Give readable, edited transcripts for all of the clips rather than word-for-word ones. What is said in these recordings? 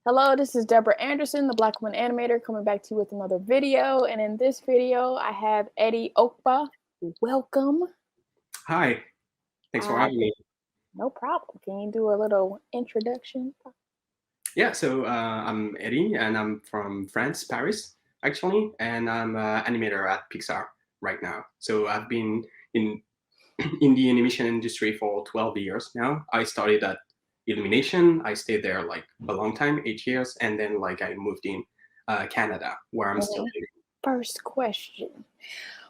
Hello, this is Deborah Anderson, the BlkWmnAnimator, coming back to you with another video. And in this video, I have Eddy Okba. Welcome. Hi, thanks for having me. No problem. Can you do a little introduction? Yeah, so I'm Eddy, and I'm from France, Paris, actually, and I'm an animator at Pixar right now. So I've been in in the animation industry for 12 years now. I started at Illumination. I stayed there like a long time, 8 years, and then like I moved in Canada, where I'm still living. First question.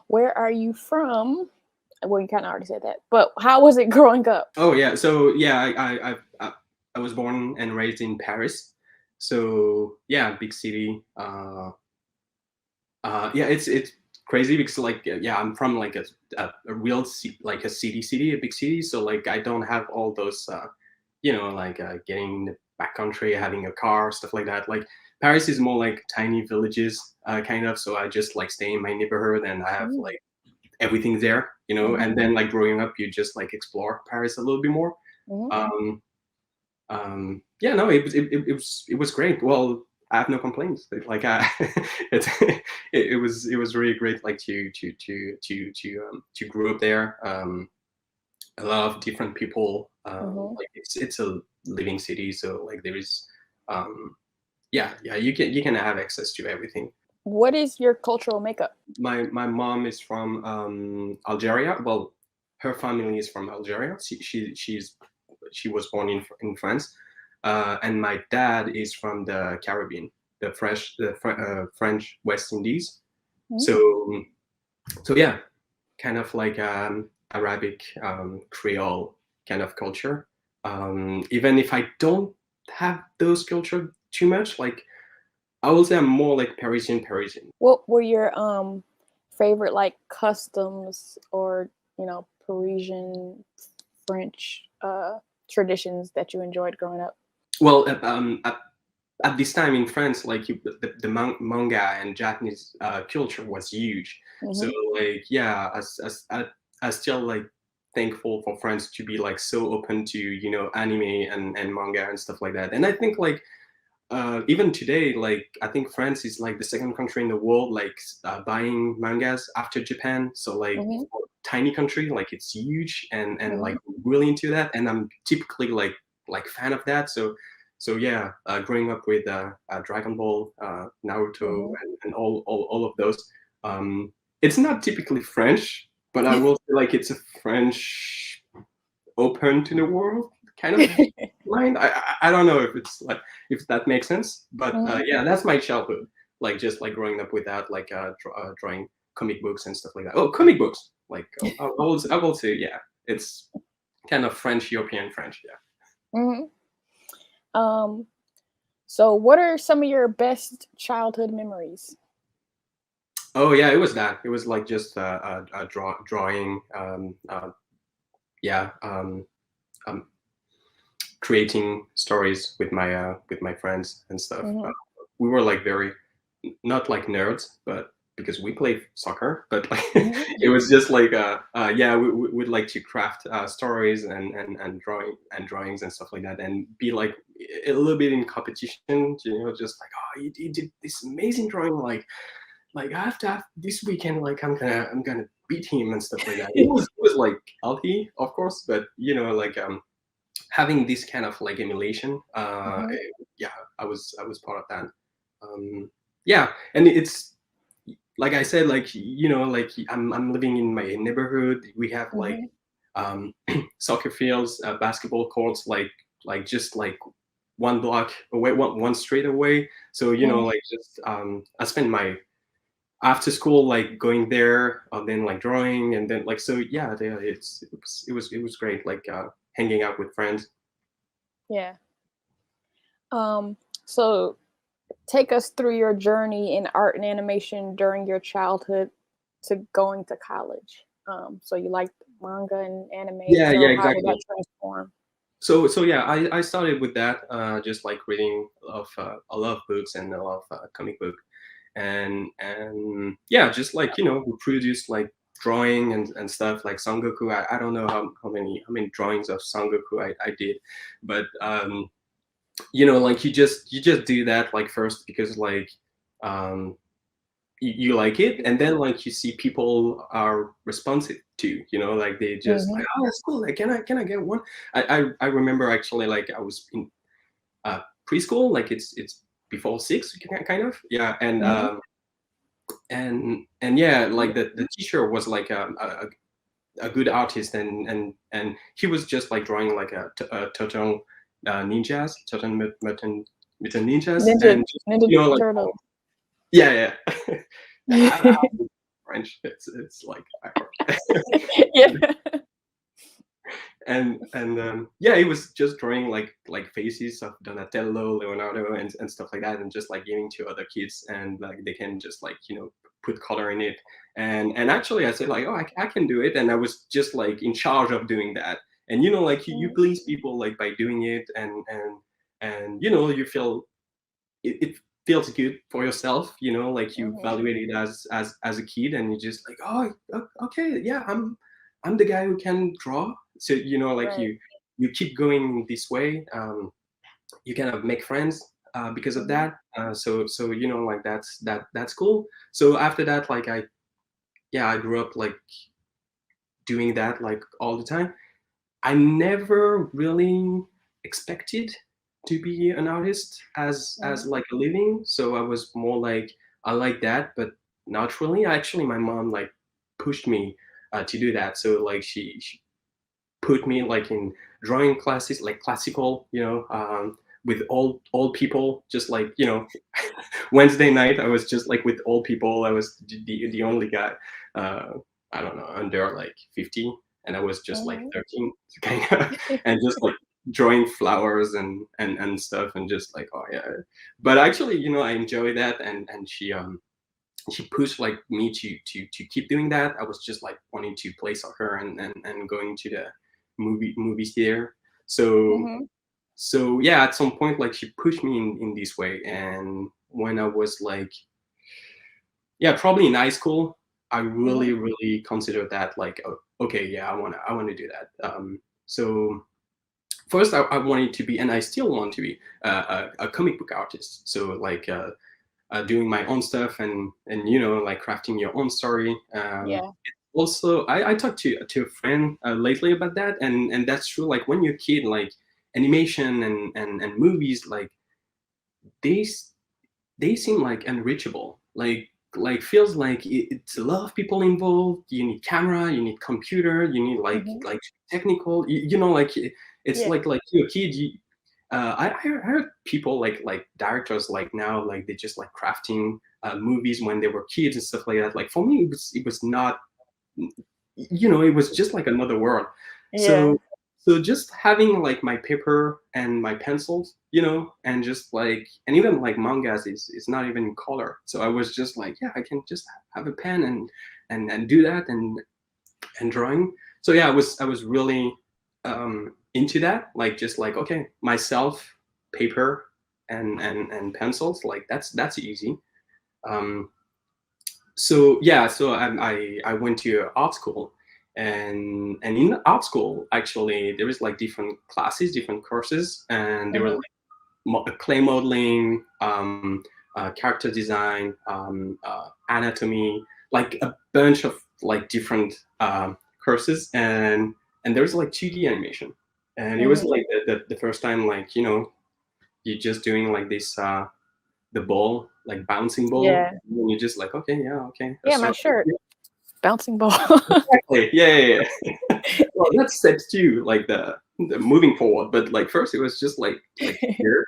Where are you from? Well, you kind of already said that, but how was it growing up? Oh yeah, so yeah, I was born and raised in Paris. So yeah, big city. Yeah, it's crazy because like yeah, I'm from like a real like a city, a big city. So like I don't have all those like getting in the backcountry, having a car, stuff like that. Like Paris is more like tiny villages, kind of. So I just like stay in my neighborhood and I have like everything there, and then like growing up, you just like explore Paris a little bit more. Um, yeah, no, it was great. Well, I have no complaints. Like it, it was really great. Like to grow up there. A lot of different people. Like it's a living city, so like there is, yeah, you can have access to everything. What is your cultural makeup? My mom is from Algeria. Well, her family is from Algeria. She was born in France, and my dad is from the Caribbean, the French West Indies. So so yeah, kind of like Arabic, Creole kind of culture. Even if I don't have those culture too much, like I will say I'm more like Parisian. What were your favorite like customs or Parisian French traditions that you enjoyed growing up? Well, at this time in France, like the manga and Japanese culture was huge. So like yeah, I still like thankful for France to be like so open to anime and manga and stuff like that. And I think like even today, like I think France is like the second country in the world like buying mangas after Japan. So like for a tiny country, like it's huge and like really into that. And I'm typically like fan of that. So yeah, growing up with Dragon Ball, Naruto, and all of those, it's not typically French, but I will say like it's a French open to the world kind of mind. I don't know if it's like if that makes sense, but yeah, that's my childhood. Like just like growing up with that, like drawing comic books and stuff like that. Oh, comic books! Like I will say yeah, it's kind of French, European French. Yeah. Um, so what are some of your best childhood memories? Oh yeah, it was that. It was like just drawing. Yeah. Um, Creating stories with my friends and stuff. We were like very not like nerds, but because we play soccer, but like it was just like yeah, we'd like to craft stories and drawings and stuff like that, and be like a little bit in competition, just like oh you did this amazing drawing, like I have to have this weekend, like I'm gonna beat him and stuff like that. It was like healthy, of course, but like having this kind of like emulation, yeah, I was part of that. Yeah, and it's like I said, like like I'm living in my neighborhood. We have like soccer fields, basketball courts, like just like one block away, one street away. So like just I spend my after school like going there, then like drawing, and then like so yeah, it was great, like hanging out with friends. Yeah. So take us through your journey in art and animation during your childhood to going to college. So you liked manga and anime. Yeah, So yeah, how did exactly. that transform? So yeah, I started with that, just like reading a lot of books and a lot of comic book, and yeah, just like we produced like drawing and stuff like Sangoku. I don't know how many drawings of Sangoku I did, but you know, like you just do that like first because like um you like it, and then like you see people are responsive to, you know, like they just like, Mhm. oh, that's cool, like can I get one. I remember actually like I was in preschool, like it's before 6 kind of, yeah. Mhm. And yeah, like the teacher was like a good artist, and he was just like drawing like a turtle turtle mutant ninjas, Ninja and just, Ninja you know, like, Turtle. yeah, yeah. French, it's like backward. Yeah. And yeah, he was just drawing like faces of Donatello, Leonardo, and stuff like that, and just like giving to other kids, and like they can just like, you know, put color in it. And actually I said like, oh, I can do it, and I was just like in charge of doing that. And you know, like you Mhm. please people like by doing it, and you know, you feel it feels good for yourself, you know, like you Mhm. evaluate it as a kid, and you just like, oh, okay, yeah, I'm the guy who can draw. So you know, like Right. you keep going this way. You kind of make friends because of Mhm. that. So you know, like that's cool. So after that, like I grew up like doing that like all the time. I never really expected to be an artist as Mhm. like a living. So I was more like, I like that, but not really. Actually, my mom like pushed me to do that. So like she put me like in drawing classes, like classical, you know, with old people, just like, you know, Wednesday night I was just like with old people. I was the only guy, uh, I don't know, under like 50, and I was just like Mhm. 13, kind of, and just like drawing flowers and stuff, and just like, oh yeah. But actually, you know, I enjoy that, and she pushed like me to keep doing that. I was just like wanting to play soccer and going to the movie theater. So Mhm. so yeah, at some point like she pushed me in this way. And when I was like, yeah, probably in high school, I Mhm. really considered that like, oh, okay, yeah, I want to do that. So first I wanted to be, and I still want to be a comic book artist. So like doing my own stuff, and you know, like crafting your own story. Yeah. Also, I talked to a friend lately about that, and that's true. Like when you're a kid, like animation and movies, like they they seem like unreachable. Like feels like it's a lot of people involved. You need camera, you need computer, you need Mhm. like technical. You know, like it's Yeah. like you're a kid. I heard people like directors like now, like they just like crafting movies when they were kids and stuff like that. Like for me, it was not, you know, it was just like another world. Yeah. So just having like my paper and my pencils, you know, and just like, and even like mangas is not even in color. So I was just like, yeah, I can just have a pen and do that, and drawing. So yeah, I was really into that. Like just like, okay, myself, paper and pencils, like that's easy. Um, so yeah, so I went to art school, and in art school actually there is like different classes, different courses, and there were Mhm. like clay modeling, character design, anatomy, like a bunch of like different courses. And there's like 2D animation, and it was Mhm. like the first time, like, you know, you're just doing like this the ball, like bouncing ball, Yeah. and you're just like, okay, yeah, okay, a Yeah, my circle. shirt. Bouncing ball. Exactly. Yeah, yeah, yeah. Well, that's steps two, like the moving forward. But like first, it was just like here,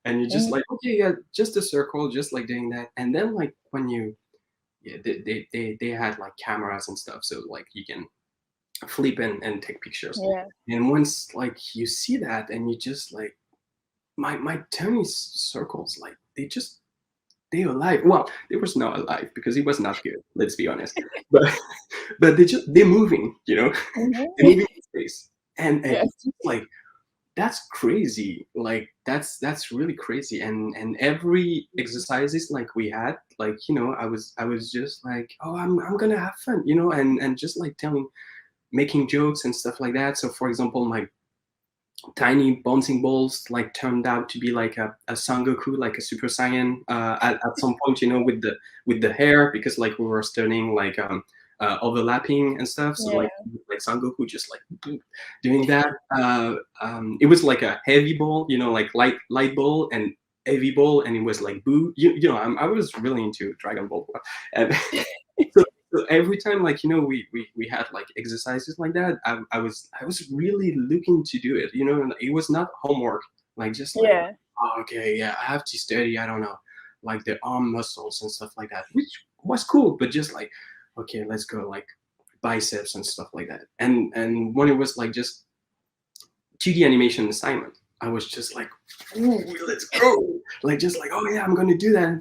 and you're just Mhm. like, okay, yeah, just a circle, just like doing that. And then like when you, yeah, they had like cameras and stuff, so like you can flip and take pictures. Yeah. And once like you see that, and you just like, my tiny circles, like they alive. Well, they was not alive because it was not good. Let's be honest. But but they're moving. You know, Mhm. they're moving in space, and Yeah. it's just like that's crazy. Like that's really crazy. And every exercises like we had, like, you know, I was just like, oh, I'm gonna have fun, you know, and just like telling, making jokes and stuff like that. So for example, tiny bouncing balls like turned out to be like a Son Goku, like a Super Saiyan at some point, you know, with the hair, because like we were studying like overlapping and stuff. So Yeah. like Son Goku just like doing that. It was like a heavy ball, you know, like light ball and heavy ball, and it was like boo. You know, I was really into Dragon Ball, and so, so every time, like, you know, we had like exercises like that, I was really looking to do it, you know, and it was not homework, like just like, Yeah. oh, okay, yeah, I have to study, I don't know, like the arm muscles and stuff like that, which was cool, but just like, okay, let's go like biceps and stuff like that. And when it was like just 2D animation assignment, I was just like, ooh, let's go, like just like, oh yeah, I'm gonna do that.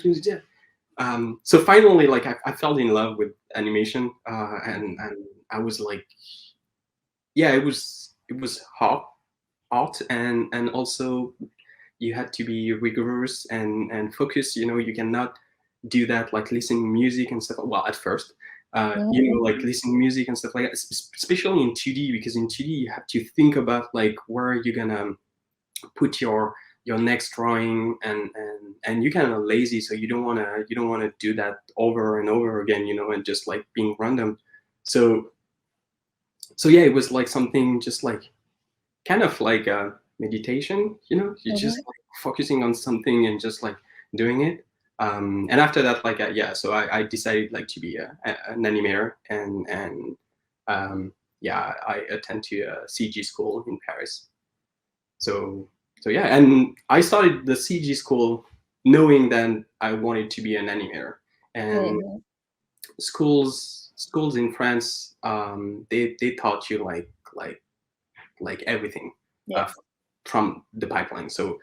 So finally, like I fell in love with animation, and I was like, yeah, it was hot, and also you had to be rigorous and focused. You know, you cannot do that like listening music and stuff. Well, at first, you know, Mhm. like listening music and stuff like that, especially in 2D, because in 2D you have to think about like where you're gonna put your next drawing, and you're kind of lazy, so you don't want to do that over and over again, you know, and just like being random. So so yeah, it was like something just like kind of like a meditation, you know, you're just Mhm. like focusing on something and just like doing it. And after that, like yeah, so I decided like to be an animator, and yeah, I attend to a CG school in Paris. So so yeah, and I started the CG school knowing that I wanted to be an animator. And Mhm. schools in France, they taught you like everything uh, Yes. from the pipeline. So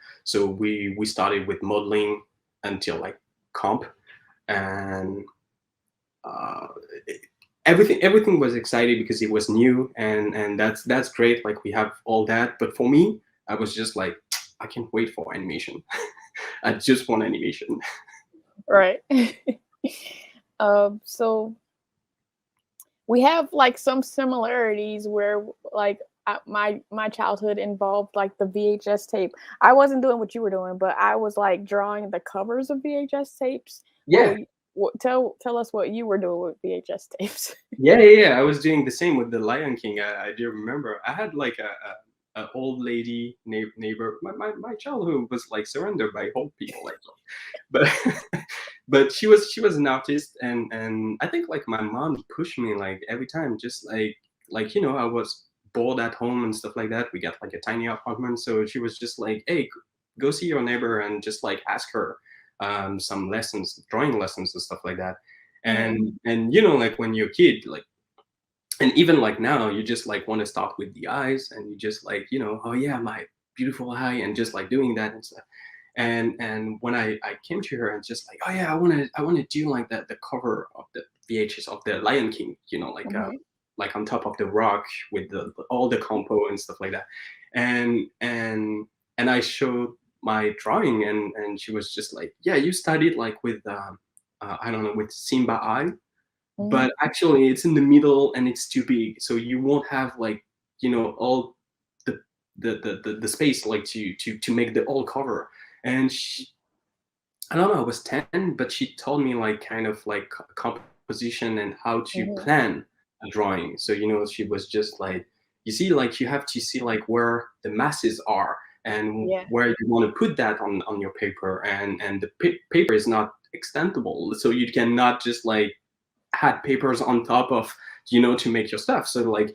we started with modeling until like comp, and uh, everything was exciting because it was new, and that's great. Like we have all that, but for me, I was just like, I can't wait for animation. I just want animation. Right. So we have like some similarities where like my childhood involved like the VHS tape. I wasn't doing what you were doing, but I was like drawing the covers of VHS tapes. Yeah, Tell us what you were doing with VHS tapes? yeah. I was doing the same with the Lion King. I do remember. I had like a old lady neighbor. My childhood was like surrounded by old people, like, but but she was an artist, and I think like my mom pushed me like every time, just like you know, I was bored at home and stuff like that. We got like a tiny apartment, so she was just like, hey, go see your neighbor and just like ask her some lessons, drawing lessons and stuff like that. Mhm. And you know, like when you're a kid, like, and even like now, you just like want to start with the eyes, and you just like, you know, oh yeah, my beautiful eye, and just like doing that and stuff. And when I came to her and just like, oh yeah, I want to do like the cover of the VHS of the Lion King, you know, Mhm. like on top of the rock with all the compo and stuff like that. And and and I showed my drawing, and she was just like, yeah, you studied like with I don't know, with Simba eye, Mhm. but actually it's in the middle and it's too big, so you won't have like, you know, all the the space like to make the all cover. And I don't know, I was 10, but she told me like kind of like composition and how to Mhm. plan a drawing. So, you know, she was just like, you see, like you have to see like where the masses are and Yeah. where you want to put that on your paper, and the paper is not extendable, so you cannot just like had papers on top of, you know, to make your stuff. So like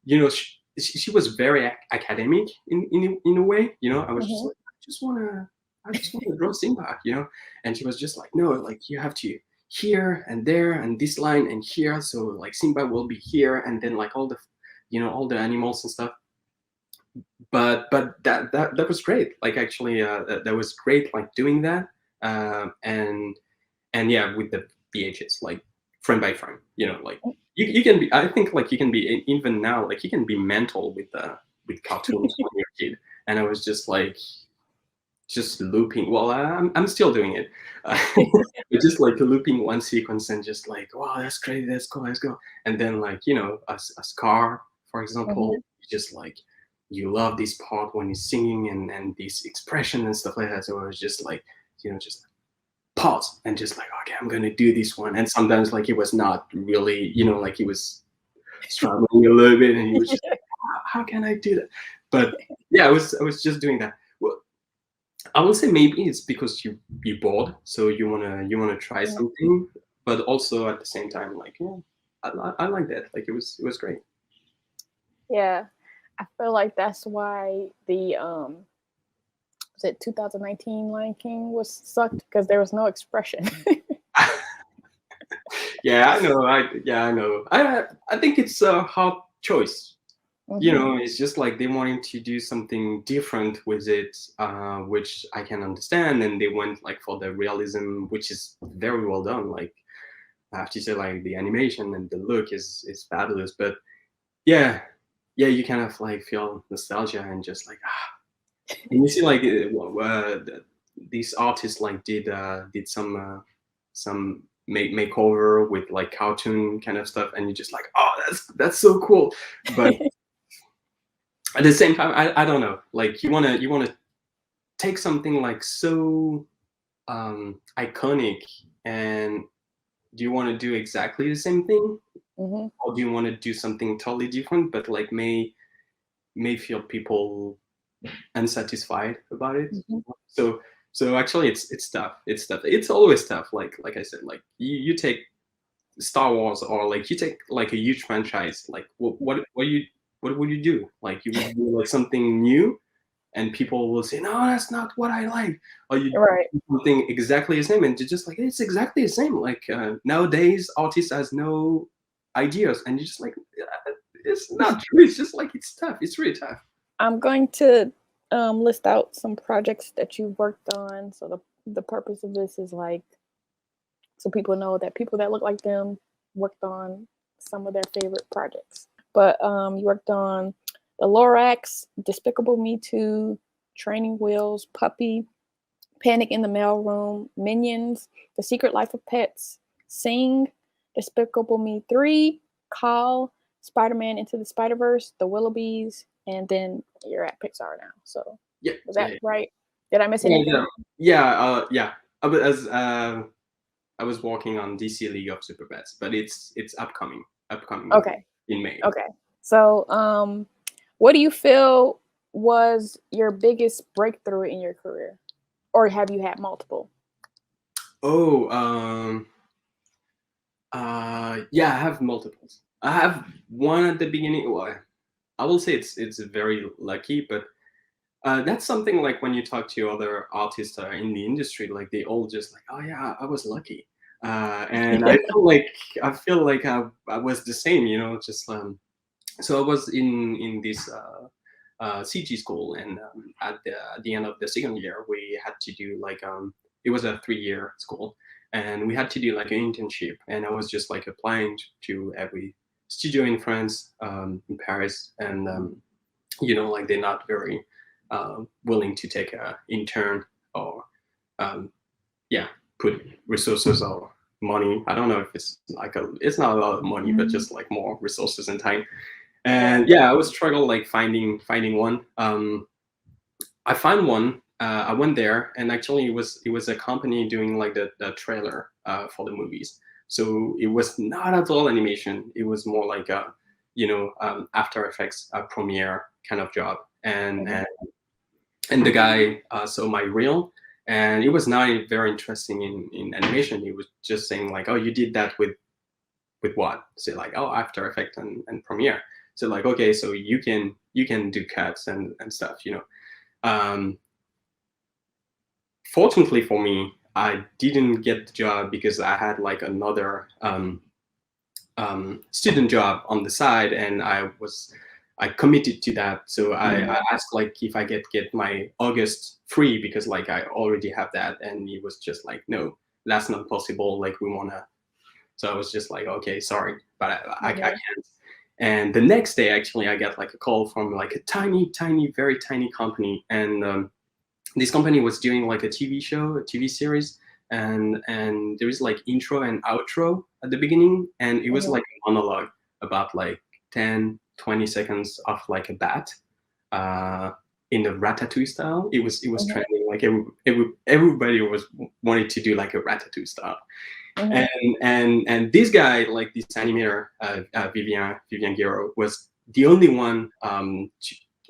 you know, she was very academic in a way, you know. I was just Mhm. like, I just want to draw Simba, you know. And she was just like, no, like you have to here and there and this line and here, so like Simba will be here, and then like all the, you know, all the animals and stuff. But that was great, like actually that was great, like doing that. And yeah, with the VHS, like frame by frame, you know, like you can be, I think like you can be even now, like you can be mental with cartoons when you're a kid. And I was just like just looping. Well, I'm still doing it, but just like looping one sequence and just like, wow, that's great, let's go, let's go. And then like, you know, a scar, for example, Mhm. just like you love this part when he's singing and this expression and stuff like that. So I was just like, just pause and just like, okay, I'm gonna do this one. And sometimes like he was not really, like he was struggling a little bit, and he was just like, how can I do that? But yeah, I was just doing that. Well, I would say maybe it's because you're bored, so you wanna try something, but also at the same time, like, yeah, I like that. Like it was great. Yeah, I feel like that's why the was it 2019 Lion King was sucked because there was no expression. Yeah, I know. I know. I think it's a hard choice. It's just like they wanting to do something different with it, which I can understand, and they went like for the realism, which is very well done. Like I have to say, like the animation and the look is fabulous. But yeah, you kind of like feel nostalgia and just like and you see like these artists like did some makeover with like cartoon kind of stuff, and you're just like, oh, that's so cool. But at the same time, I don't know, like you wanna take something like so iconic, and do you want to do exactly the same thing, or do you want to do something totally different but like may feel people unsatisfied about it? So actually it's tough. It's always tough. Like I said, like you take Star Wars, or like you take like a huge franchise, like what would you do? Like you would do like something new, and people will say, no, that's not what I like. Or you Right. do something exactly the same, and you're just like, it's exactly the same. Like nowadays artists has no ideas, and you're just like, it's not true. It's just like, it's tough. It's really tough. I'm going to list out some projects that you worked on. So the purpose of this is like so people know that people that look like them worked on some of their favorite projects. But you worked on The Lorax, Despicable Me 2, Training Wheels, Puppy, Panic in the Mailroom, Minions, The Secret Life of Pets, Sing, Despicable Me 3, Call, Spider-Man Into the Spider-Verse, The Willoughbys, and then you're at Pixar now. So Yeah. was that Yeah. right? Did I miss Yeah. anything? Yeah. As I was working on DC League of Super Pets, but it's upcoming Okay. in May. Okay. So what do you feel was your biggest breakthrough in your career? Or have you had multiple? Oh, yeah, I have multiples. I have one at the beginning. Well, I will say it's very lucky, but that's something like when you talk to other artists in the industry, like they all just like, oh yeah, I was lucky, and I feel like I was the same, just so I was in this CG school, and at the end of the second year, we had to do like it was a 3-year school, and we had to do like an internship, and I was just like applying to every studio in France, in Paris, and like they're not very willing to take a intern, or yeah, put resources or money. I don't know if it's like it's not a lot of money, but just like more resources and time. And yeah, I was struggle like finding one. I found one. I went there, and actually it was a company doing like the trailer for the movies. So it was not at all animation. It was more like a After Effects Premiere kind of job. And the guy saw my reel, and it was not very interesting in animation. He was just saying like, oh, you did that with what? So like, oh, After Effects and Premiere. So like, okay, so you can do cuts and stuff, Fortunately for me, I didn't get the job because I had like another student job on the side, and I committed to that. So I asked like if I get my August free, because like I already have that, and he was just like, no, that's not possible. Like we wanna. So I was just like, okay, sorry, but I can't. And the next day, actually, I got like a call from like a tiny, very tiny company, and this company was doing like a TV show, a TV series, and there is like intro and outro at the beginning, and it was like a monologue about like 10, 20 seconds of like a bat, in the Ratatouille style. It was Mhm. trending. Like everybody was wanted to do like a Ratatouille style. Mhm. And this guy, like this animator, Vivian Guerrero, was the only one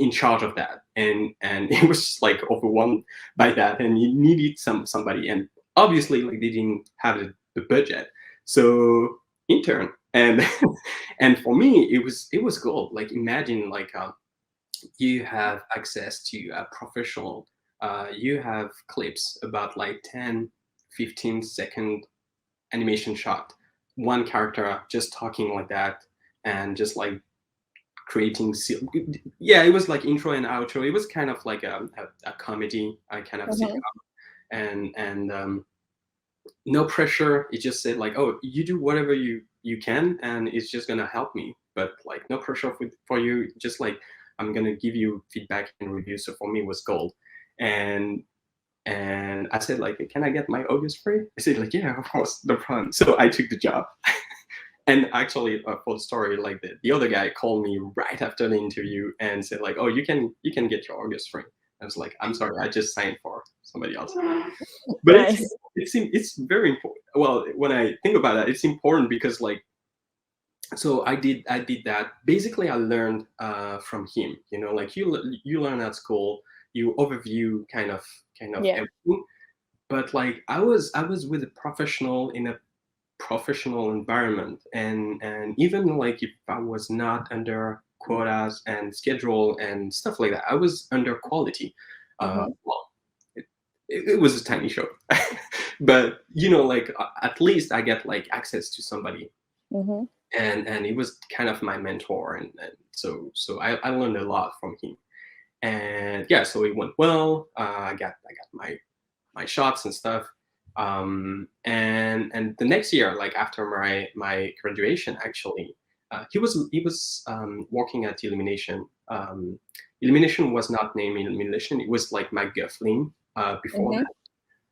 in charge of that, and he was just like overwhelmed by that, and he needed somebody, and obviously like they didn't have the budget, so intern. And and for me it was gold. Like imagine like you have access to a professional, you have clips about like 10-15 second animation shot, one character just talking like that, and just like creating yeah, it was like intro and outro. It was kind of like a comedy, kind of sitcom. Mhm. And no pressure. It just said like, oh, you do whatever you can, and it's just gonna help me, but like no pressure for you, just like I'm gonna give you feedback and reviews. So for me it was gold. And I said like, can I get my August free? I said like, yeah, of course, no problem. So I took the job. And actually, for the story, like the other guy called me right after the interview and said like, oh, you can get your August free. I was like, I'm sorry, I just signed for somebody else. But Nice. it's very important. Well, when I think about that, it's important because like, so I did that. Basically, I learned from him. You know, like you learn at school, you overview kind of Yeah. everything. But like I was with a professional in a professional environment, and even like if I was not under quotas and schedule and stuff like that, I was under quality. Mhm. Well, it was a tiny show, but like at least I get like access to somebody, Mhm. and he was kind of my mentor, and so I learned a lot from him. And yeah, so it went well. I got my shots and stuff. And the next year, like after my graduation, actually, he was working at Illumination. Illumination was not named Illumination; it was like my Guffling before Mhm. that,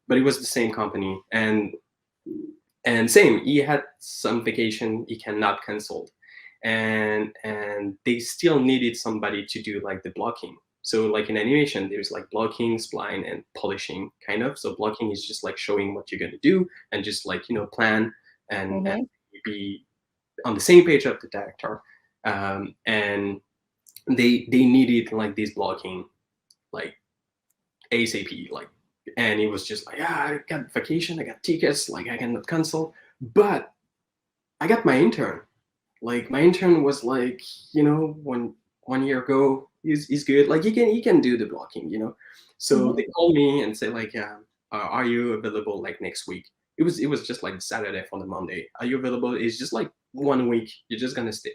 but it was the same company. And same, he had some vacation he cannot cancel, and they still needed somebody to do like the blocking. So like in animation there's like blocking, spline, and polishing kind of. So blocking is just like showing what you're going to do and just like plan and Mhm. be on the same page of the director. And they needed like this blocking like ASAP, like. And it was just like, yeah, I got vacation, I got tickets, like I cannot cancel. But I got my intern. Like my intern was like, one year ago, he's good. Like he can do the blocking. So Mhm. they called me and said like, are you available like next week? It was just like Saturday for the Monday. Are you available? It's just like 1 week. You're just gonna stay,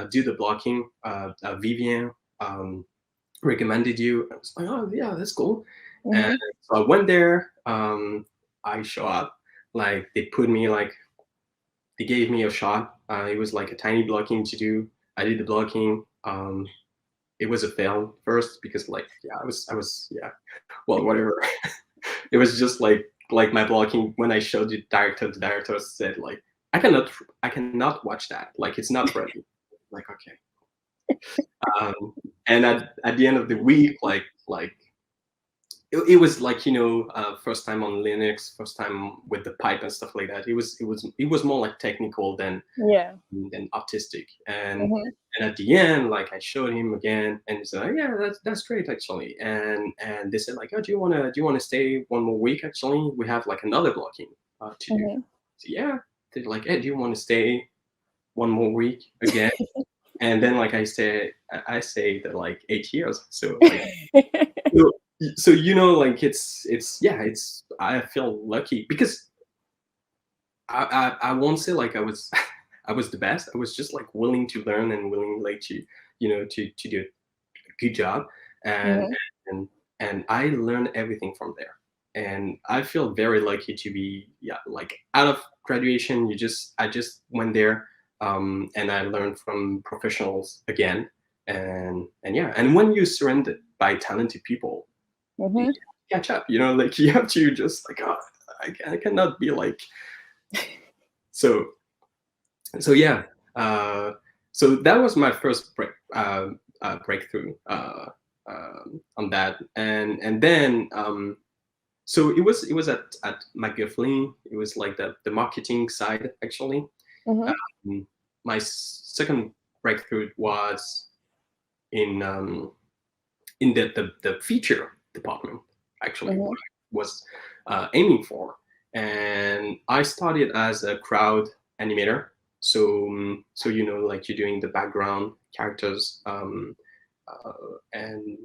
do the blocking. Vivian recommended you. I was like, oh yeah, that's cool. And Mhm. so I went there. I show up. Like they put me like they gave me a shot. It was like a tiny blocking to do. I did the blocking. It was a fail first because like yeah, I was yeah, well whatever. It was just like my blocking when I showed the director said like I cannot watch that. Like it's not ready. Like okay. Um, and at the end of the week, like it was like first time on Linux, first time with the pipe and stuff like that. It was more like technical Yeah. than artistic. Mhm. And at the end, like I showed him again, and he said, oh, yeah, that's great actually. And they said like, oh, do you wanna stay one more week? Actually, we have like another blocking to do. Mhm. So yeah, they're like, hey, do you want to stay one more week again? And then like I say that like 8 years. So like so, so like it's yeah, it's I feel lucky because I won't say like I was I was the best. I was just like willing to learn and willing like to to do a good job, and Mhm. and and I learned everything from there. And I feel very lucky to be yeah, like out of graduation. I just went there, and I learned from professionals again. And yeah, and when you're surrounded by talented people, you Mhm. catch up. Like you have to just like, oh, I cannot be like so. So yeah, uh, so that was my first breakthrough. on that, and then so it was at McGuffin. It was like the marketing side actually. Mm-hmm. My second breakthrough was in the feature department, actually, what Mm-hmm. I was aiming for. And I started as a crowd animator. So like you're doing the background characters, uh, and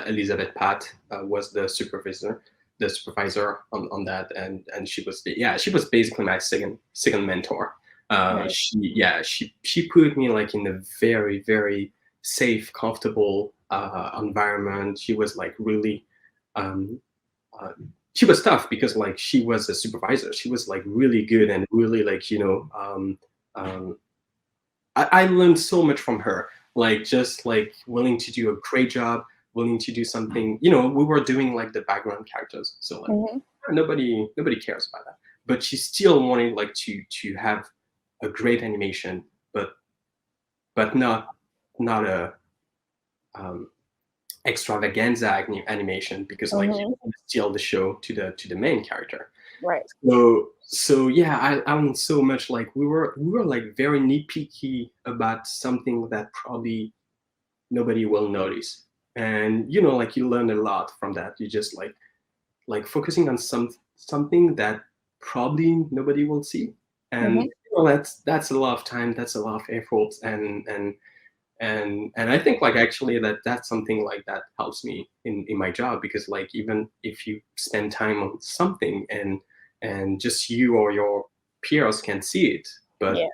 Elizabeth Pat was the supervisor on that, and she was basically my second mentor. Nice. She put me like in a very very safe, comfortable environment. She was like really um, uh, she was tough because like she was a supervisor. She was like really good and really like um, I learned so much from her. Like just like willing to do a great job, willing to do something. We were doing like the background characters, so like Mm-hmm. nobody cares about that. But she still wanted like to have a great animation, but not a um, extravaganza animation, because like you Mm-hmm. want to steal the show to the main character. Right. So yeah, I'm so much like we were like very nitpicky about something that probably nobody will notice, and like you learn a lot from that. You just like focusing on something that probably nobody will see, and Mm-hmm. that's a lot of time, that's a lot of effort, and I think like actually that's something like that helps me in my job, because like even if you spend time on something and just you or your peers can see it, but Yeah.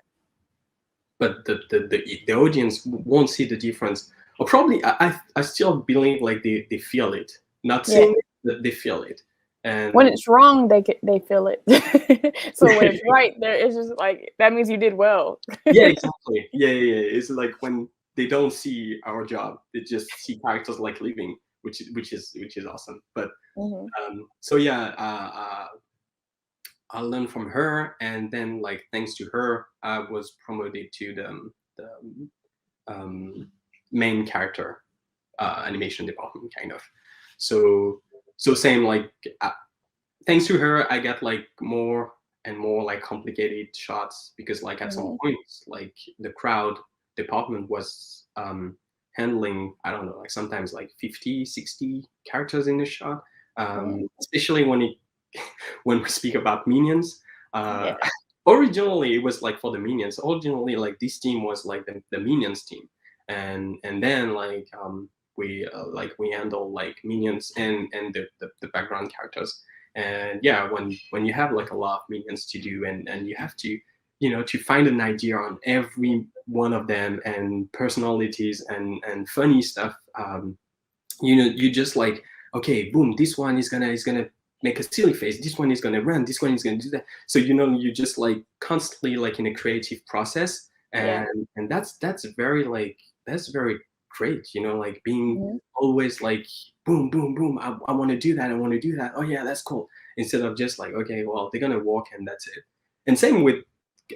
the audience won't see the difference, or probably I still believe like they feel it, not Yeah. seeing it, but they feel it. When And it's wrong, they feel it. So when it's right, there it's just like that means you did well. yeah, exactly. Yeah. It's like when they don't see our job, they just see characters like living, which is awesome. But Mm-hmm. so yeah, I learned from her, and then like thanks to her, I was promoted to the um, main character animation department, kind of. So same like thanks to her, I got like more and more like complicated shots, because like at some Mm-hmm. point, like the crowd department was handling, I don't know, like sometimes like 50, 60 characters in the shot. Mm-hmm. Especially when we speak about minions. Uh, Yeah. Originally, it was like for the minions. Originally, like this team was like the minions team, and then we handle like minions and the background characters. And yeah, when you have like a lot of minions to do, and you have to to find an idea on every one of them, and personalities and funny stuff. You just like, okay, boom, this one is gonna make a silly face, this one is gonna run, this one is gonna do that. So you just like constantly like in a creative process, Yeah. and that's very like that's very great, like being Mhm. always like boom boom boom, I want to do that, I want to do that, oh yeah, that's cool, instead of just like, okay, well, they're gonna walk and that's it. And same with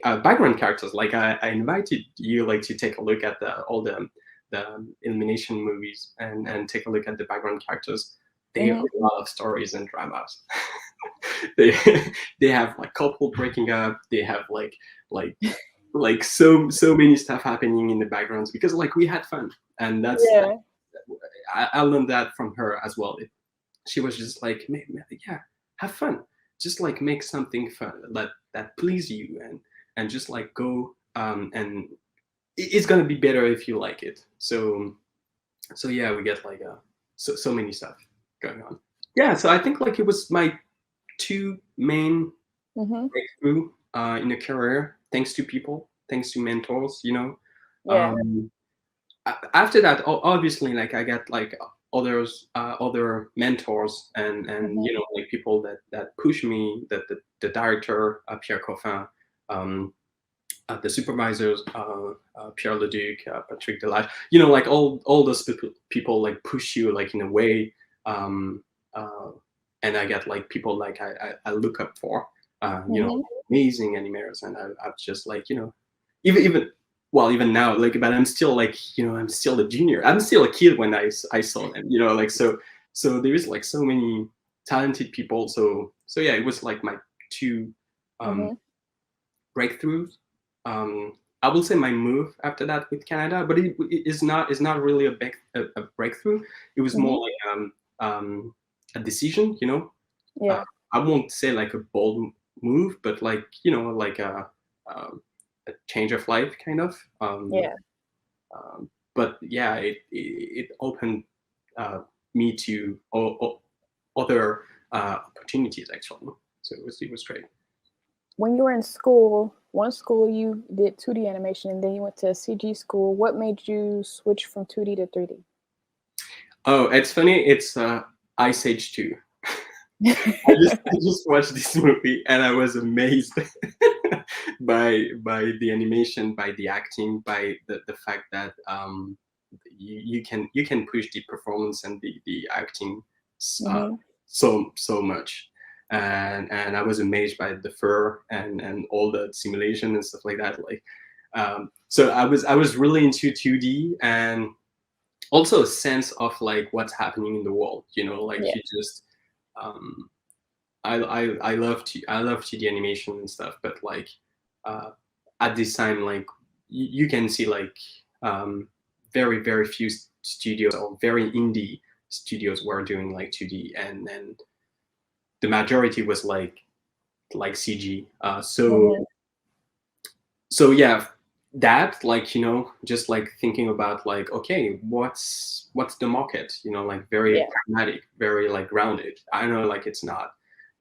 background characters. Like I invited you like to take a look at all the elimination movies, and take a look at the background characters. They have Mhm. a lot of stories and dramas. they they have like couple breaking up. They have like so many stuff happening in the backgrounds, because like we had fun, and Yeah. I learned that from her as well. She was just like, yeah, have fun, just like make something fun that please you, and just like go, and it's gonna be better if you like it. So yeah, we get like so many stuff going on. Yeah, so I think like it was my two main Mhm. breakthrough in a career, thanks to people, thanks to mentors. Yeah. um, After that, obviously, like I got like other mentors, and Mhm. like people that push me, the director, Pierre Coffin, um, the supervisors, Pierre Leduc, Patrick Delage, like all those people like push you like in a way, um, uh, and I get like people like I look up for, Mhm. amazing animators, and I've just like, even well, even now, like, but I'm still like, I'm still a junior. I'm still a kid when I saw them, like, so there is like so many talented people. So yeah, it was like my two um, Mm-hmm. breakthroughs. I will say my move after that with Canada, but it is not really a breakthrough. It was more Mm-hmm. like a decision. Uh, Yeah. I won't say like a bold move, but like like um, a change of life kind of. Yeah. But yeah, it opened me to other opportunities actually. So it was great. When you were in school, one school you did 2D animation and then you went to a CG school. What made you switch from 2D to 3D? Oh, it's funny. It's Ice Age 2. I just watched this movie and I was amazed by the animation, by the acting, by the fact that you can push the performance and the acting uh, Hmm. so much. And I was amazed by the fur and all the simulation and stuff like that. Like so I was really into 2D, and also a sense of like what's happening in the world. Like Yeah. you just um, I love 2D animation and stuff, but like uh, at this time, like you can see like um, very few studios or very indie studios were doing like 2D, and then the majority was like CG. Hmm. So yeah, that, like, just like thinking about like, okay, what's the market, like very Yeah. pragmatic, very like grounded. I know, like, it's not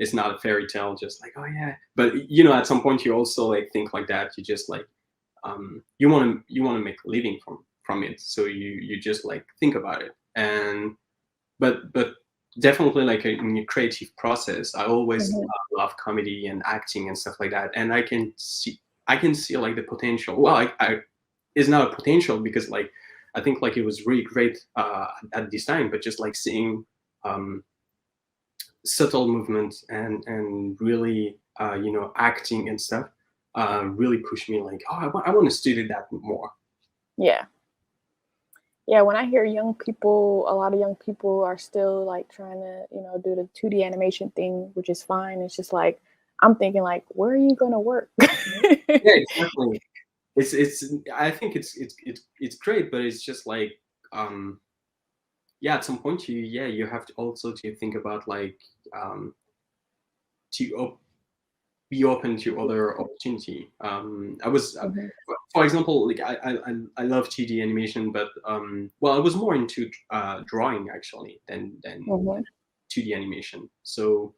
a fairy tale, just like, oh yeah, but at some point you also like think like that. You just like you want to make a living from it, so you just like think about it. And but definitely, like, in your creative process, I always Hmm. love comedy and acting and stuff like that, and I can see like the potential. Well, it's not a potential, because like I think like it was really great at this time, but just like seeing um, subtle movements and really acting and stuff really pushed me, like, oh, I want to study that more. Yeah. Yeah, when I hear young people, a lot of young people are still like trying to, do the 2D animation thing, which is fine. It's just like I'm thinking like, where are you gonna work? Yeah, exactly. It's I think it's great, but it's just like um yeah, at some point you have to also to think about like to be open to other opportunity. I was Hmm. for example, like I love 2D animation, but well, I was more into drawing actually than Hmm. 2D animation. So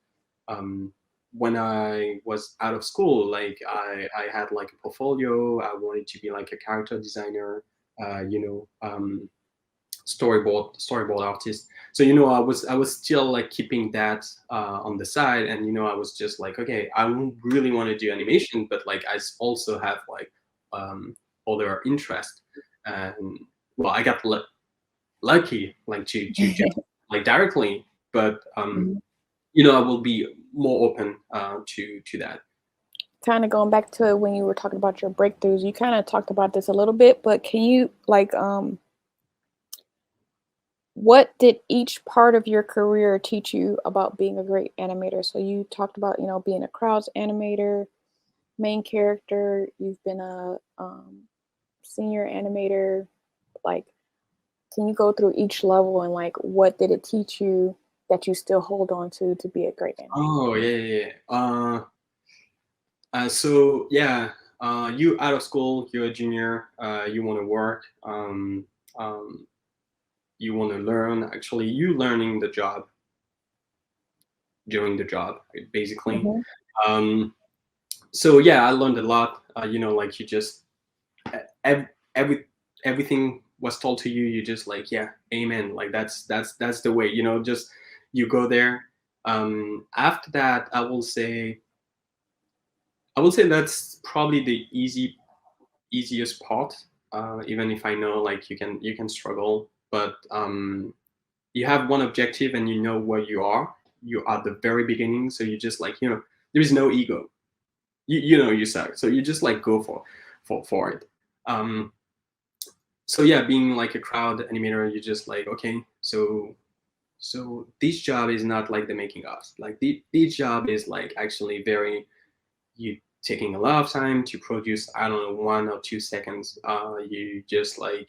um when I was out of school, like I had like a portfolio. I wanted to be like a character designer, storyboard artist. So I was still like keeping that on the side, and I was just like, okay, I don't really want to do animation, but like also have like other interest. And well, I got lucky, like to just like directly, but I will be more open to that. Kind of going back to when you were talking about your breakthroughs, you kind of talked about this a little bit, but can you like what did each part of your career teach you about being a great animator? So you talked about, being a crowds animator, main character, you've been a senior animator. Like, can you go through each level and like what did it teach you that you still hold on to be a great animator? Oh yeah, yeah, yeah. So yeah, you out of school, you're a junior, you want to work, um, you want to learn. Actually, you learning the job during the job, right, basically. Hmm. Um, so yeah, I learned a lot. Like you just ev- every everything was told to you. You just like, yeah, amen. Like that's the way. Just you go there. After that, I will say that's probably the easiest part. Even if I know like you can struggle, but you have one objective and you know where you are. You are at the very beginning, so you just like there is no ego. You know you suck, so you just like go for it. So yeah, being like a crowd animator, you're just like, okay, so this job is not like the making of. Like this job is like actually very, you taking a lot of time to produce, I don't know, 1 or 2 seconds. You just like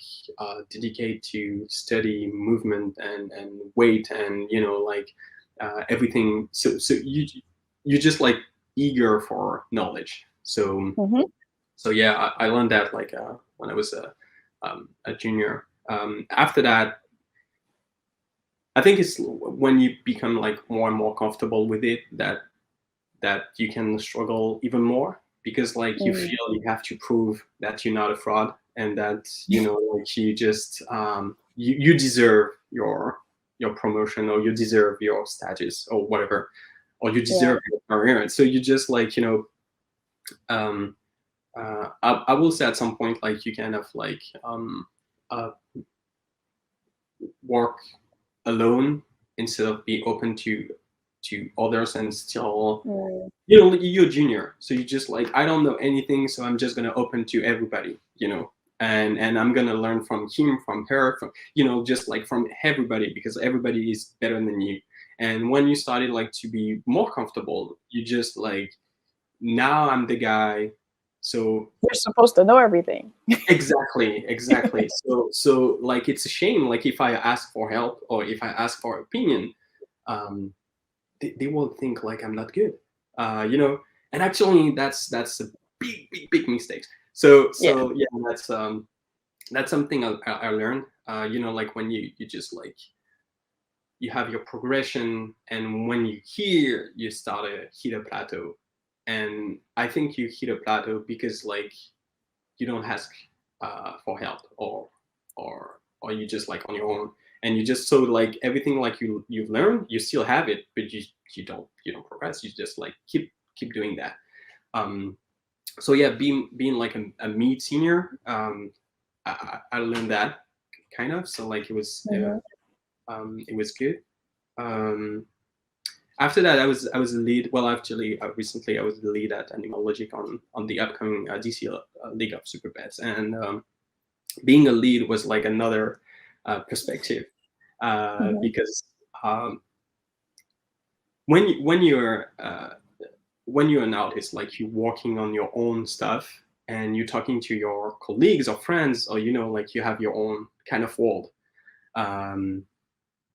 dedicate to study movement and weight and like everything. So you just like eager for knowledge. So so yeah, I learned that like when I was a junior. After that, I think it's when you become like more and more comfortable with it that you can struggle even more, because like you feel you have to prove that you're not a fraud, and that like you just you deserve your promotion, or you deserve your status or whatever, or you deserve your career. So you just like um, I will say at some point like you kind of like uh, work alone instead of be open to others, and still you're a junior, so you just like, I don't know anything, so I'm just gonna open to everybody, and I'm gonna learn from him, from her, from just like from everybody, because everybody is better than you. And when you started like to be more comfortable, you just like, now I'm the guy, so you're supposed to know everything. exactly. So like, it's a shame like if I ask for help or if I ask for opinion, um they will think like I'm not good, and actually that's a big mistake. Yeah. So yeah, that's something I learned, like when you just like, you have your progression, and when you start to hit a plateau. And I think you hit a plateau because like you don't ask for help, or you just like on your own, and you just, so like everything like you've learned, you still have it, but you don't progress. You just like keep doing that. So yeah, being like a mid senior, I learned that kind of. So like it was good. um After that, I was the lead. Well, actually, recently I was the lead at Animalogic on the upcoming DC League of Super Pets, and being a lead was like another perspective, because when you're an artist, like you're working on your own stuff, and you're talking to your colleagues or friends, or like you have your own kind of world. Um,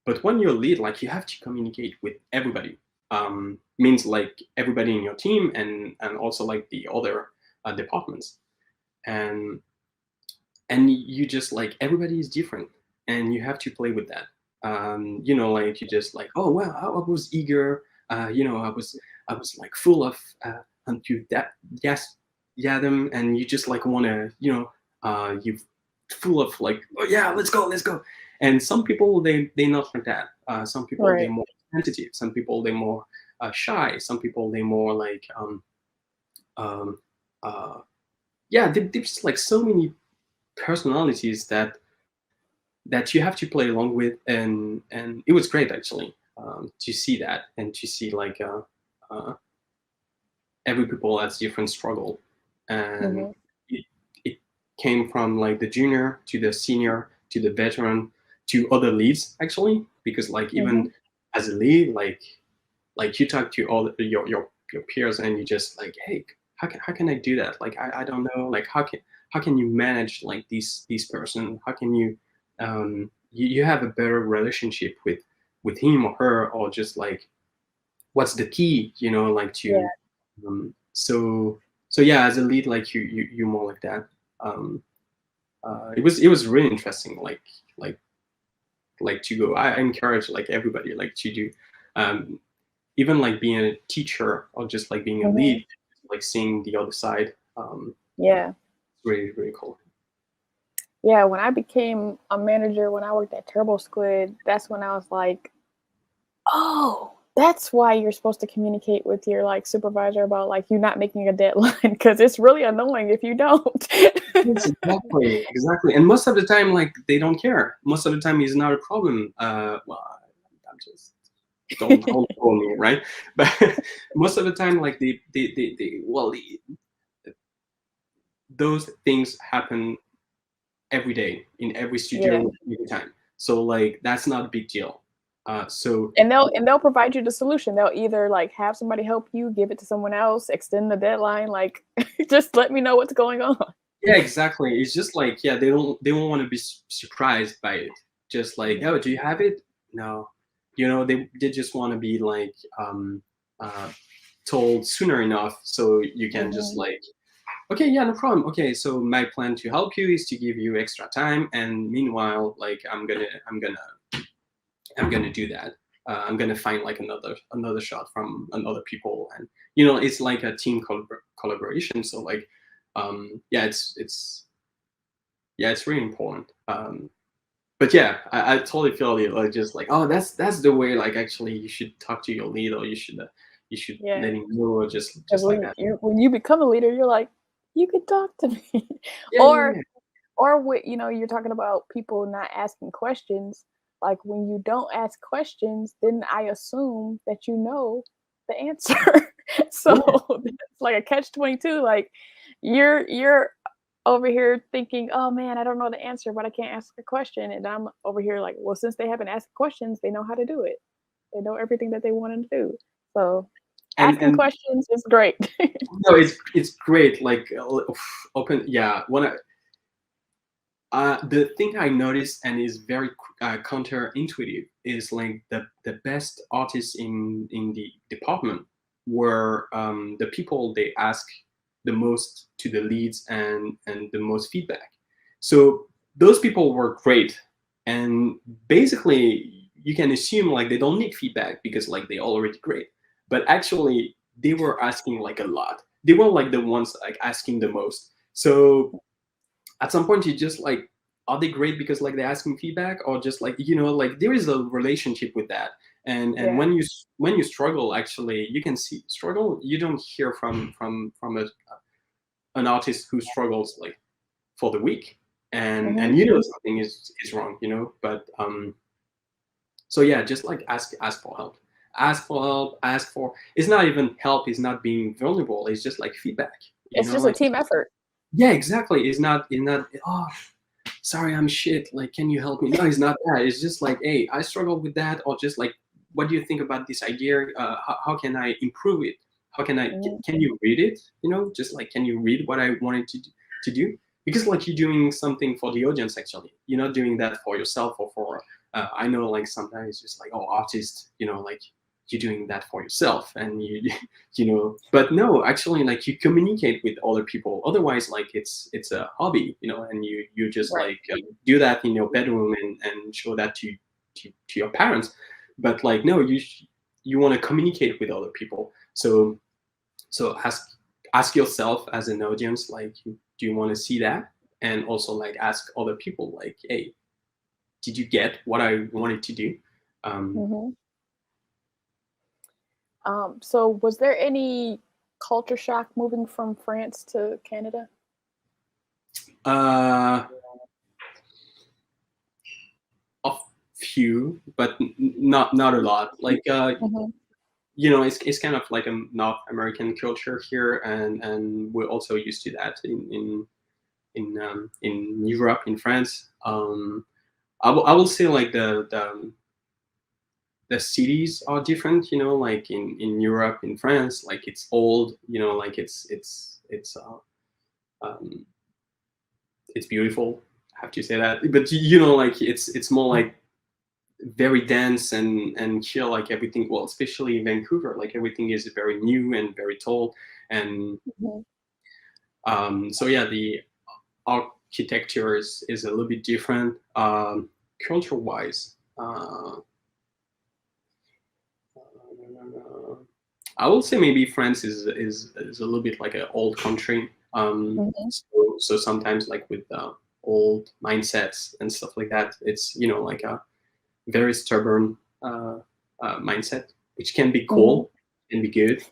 but when you're a lead, like you have to communicate with everybody. Means like everybody in your team, and also like the other departments, and you just like, everybody is different, and you have to play with that. Like you just like, oh well, I was eager, I was like full of unto that, yes, yeah, them, and you just like want to, you full of like, oh yeah, let's go. And some people, they not like that. Some people, they're Right. more tentative. Some people, they're more shy. Some people, they're more like um, uh, yeah, there's just like so many personalities that you have to play along with, and it was great actually, to see that, and to see like uh, every people has different struggle, and it came from like the junior to the senior to the veteran to other leads actually, because like even as a lead, like you talk to all your peers, and you just like, hey, how can I do that? Like I don't know, like how can you manage like this person? How can you have a better relationship with him or her, or just like, what's the key, like Yeah. to so yeah, as a lead, like you're more like that. um it was really interesting, like to go. I encourage like everybody like to do, um even like being a teacher, or just like being a lead, like seeing the other side. Yeah. Really really cool. Yeah. When I became a manager, when I worked at Turbo Squid, that's when I was like, oh, that's why you're supposed to communicate with your like supervisor about like you not making a deadline, because it's really annoying if you don't. Yes, exactly. And most of the time, like they don't care. Most of the time, it's not a problem. Well, I'm just, don't call me, right? But most of the time, like they well, those things happen every day in every Yeah. studio every time. So like that's not a big deal. So And they'll provide you the solution. They'll either like have somebody help you, give it to someone else, extend the deadline, like just let me know what's going on. yeah, exactly. It's just like, yeah, they don't want to be surprised by it. Just like, oh, do you have it? No, they just want to be like uh, told sooner enough, so you can just Mhm. like, okay, yeah, no problem. Okay, so my plan to help you is to give you extra time, and meanwhile, like I'm gonna do that. I'm gonna find like another shot from another people, and it's like a team collaboration. So like, yeah, it's really important. But yeah, I totally feel it. Like just like, oh, that's the way. Like actually, you should talk to your lead, or you should Yeah. let him know, or Because just like that. when you become a leader, you're like, you could talk to me. Yeah, yeah, Or yeah. you're talking about people not asking questions. Like when you don't ask questions, then I assume that you know the answer. So Yeah. it's like a catch-22. Like you're over here thinking, oh man, I don't know the answer, but I can't ask a question. And I'm over here like, well, since they haven't asked questions, they know how to do it. They know everything that they want to do. So asking And questions is great. no, it's great. Like open. Yeah, the thing I noticed and is very counterintuitive is like the best artists in the department were the people they ask the most to the leads and the most feedback. So those people were great, and basically you can assume like they don't need feedback because like they're already great. But actually they were asking like a lot. They were like the ones like asking the most. So at some point you just like, are they great because like they're asking feedback, or just like like there is a relationship with that. And Yeah. when you struggle, actually you can see struggle, you don't hear from an artist who struggles like for the week, and Mhm. something is wrong, but so yeah, just like ask for help, ask for, it's not even help, it's not being vulnerable, it's just like feedback, It's just a like, team effort. yeah, exactly. It's not, oh, sorry, I'm shit. Like, can you help me? No, it's not that. It's just like, hey, I struggle with that, or just like, what do you think about this idea? How can I improve it? How can Mhm. can you read it? Just like, can you read what I wanted to do? Because like you're doing something for the audience. Actually, you're not doing that for yourself or for. I know, like sometimes it's just like, oh, artist, like you're doing that for yourself, and you but no, actually, like you communicate with other people, otherwise like it's a hobby, and you just Right. like do that in your bedroom and show that to your parents. But like no, you want to communicate with other people. So ask yourself as an audience, like, do you want to see that? And also like ask other people, like, hey, did you get what I wanted to do? um Mhm. So was there any culture shock moving from France to Canada? uh a few, but not a lot. Like Mhm. it's kind of like a North American culture here, and we're also used to that in Europe, in France. I will say like the cities are different. Like in Europe, in France, like it's old. Like um, it's beautiful. I have to say that, but like it's more like very dense and chill, like everything, well, especially in Vancouver, like everything is very new and very tall. And Mhm. so yeah, the architecture is a little bit different, culture wise. I will say maybe France is a little bit like an old country. Mhm. So sometimes like with old mindsets and stuff like that, it's like a very stubborn mindset, which can be Mhm. cool, can be good.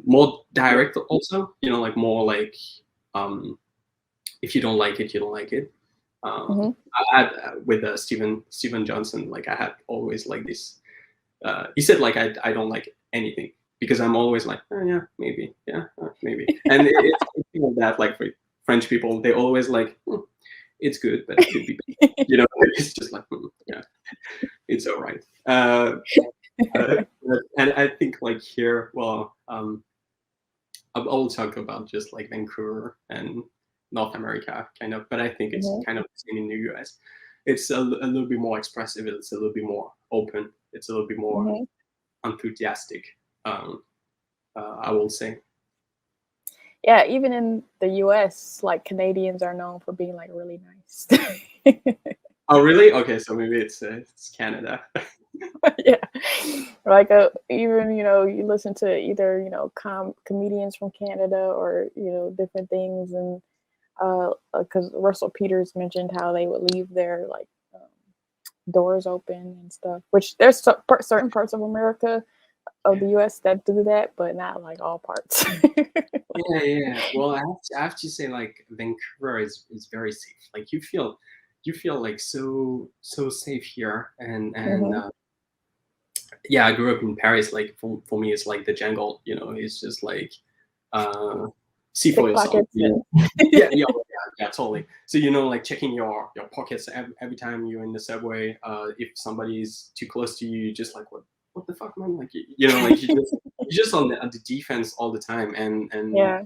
More direct also, like more like, um, if you don't like it, you don't like it. Mhm. I had with Steven Johnson, like I had always like this. He said like I don't like anything because I'm always like, oh, yeah, maybe, yeah, maybe, and it's like that like French people, they always like, it's good, but it could be better. It's just like, yeah, it's all right. And I think like here, well, I'll talk about just like Vancouver and North America kind of, but I think it's kind of the same in the US. It's a little bit more expressive. It's a little bit more open. It's a little bit more enthusiastic. I will say. Yeah, even in the US, like Canadians are known for being like really nice. Oh, really? Okay, so maybe it's Canada. Yeah, like even you listen to either comedians from Canada or different things, and because Russell Peters mentioned how they would leave their like doors open and stuff, which there's certain parts of America of the US that do that, but not like all parts. Yeah. Well, I have to say, like Vancouver is very safe. Like you feel like so safe here, and yeah, I grew up in Paris. Like for me, it's like the jungle. It's just like see for yourself. Yeah, totally. So like checking your pockets every time you're in the subway. If somebody's too close to you, you're just like what the fuck, man? Like like you're just on the defense all the time. And Yeah.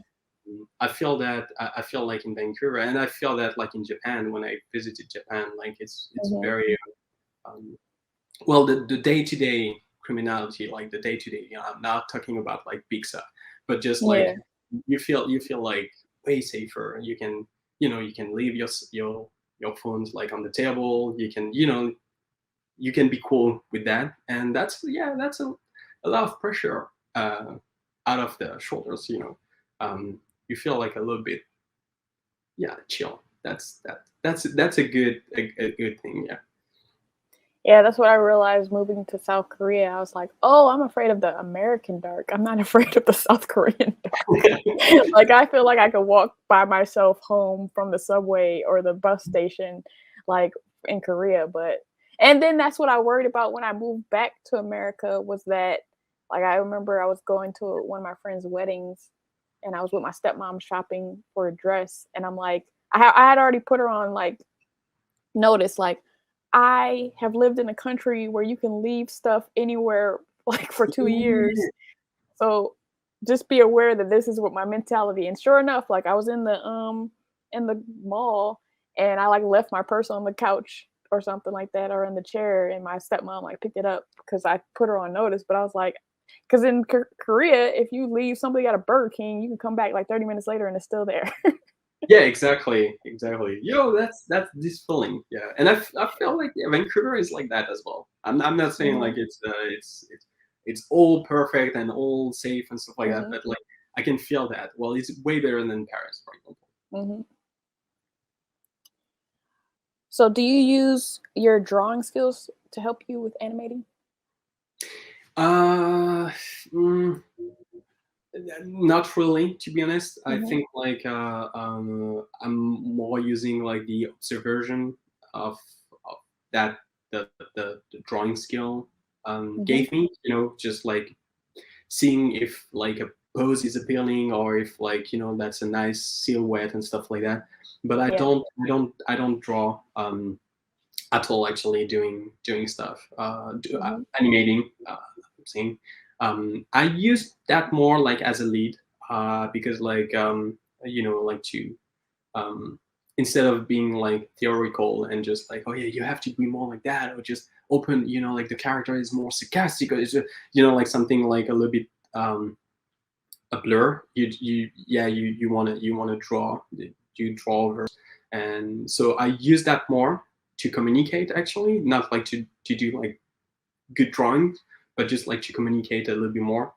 I feel like in Vancouver, and I feel that like in Japan when I visited Japan, like it's very well, the day-to-day criminality, like the day-to-day, I'm not talking about like big stuff, but just like you feel like way safer. You can leave your phones like on the table. You can be cool with that, and that's a lot of pressure out of the shoulders. You feel like a little bit chill. That's a good thing. Yeah. Yeah, that's what I realized moving to South Korea. I was like, oh, I'm afraid of the American dark. I'm not afraid of the South Korean dark. Like, I feel like I could walk by myself home from the subway or the bus station, like in Korea. And then that's what I worried about when I moved back to America was that, like, I remember I was going to one of my friend's weddings and I was with my stepmom shopping for a dress. And I'm like, I had already put her on like notice, like, I have lived in a country where you can leave stuff anywhere like for 2 years. So just be aware that this is what my mentality. And sure enough, like I was in the mall and I like left my purse on the couch or something like that, or in the chair, and my stepmom like picked it up because I put her on notice. But I was like, because in Korea, if you leave somebody at a Burger King, you can come back like 30 minutes later and it's still there. Yeah, exactly. That's this feeling. Yeah, and I feel like Vancouver is like that as well. I'm not saying like it's all perfect and all safe and stuff like that, but like I can feel that. Well, it's way better than Paris, for example. So, do you use your drawing skills to help you with animating? Not really, to be honest. I think like I'm more using like the observation of that the drawing skill gave me. Just like seeing if like a pose is appealing or if like that's a nice silhouette and stuff like that. But I don't draw at all. Actually, doing stuff, animating. I'm saying. I use that more like as a lead because like like to instead of being like theoretical and just like, oh yeah, you have to be more like that, or just open, like the character is more sarcastic, or is like something like a little bit a blur. You want to draw, you draw over, and so I use that more to communicate, actually, not like to do like good drawings, but just like to communicate a little bit more.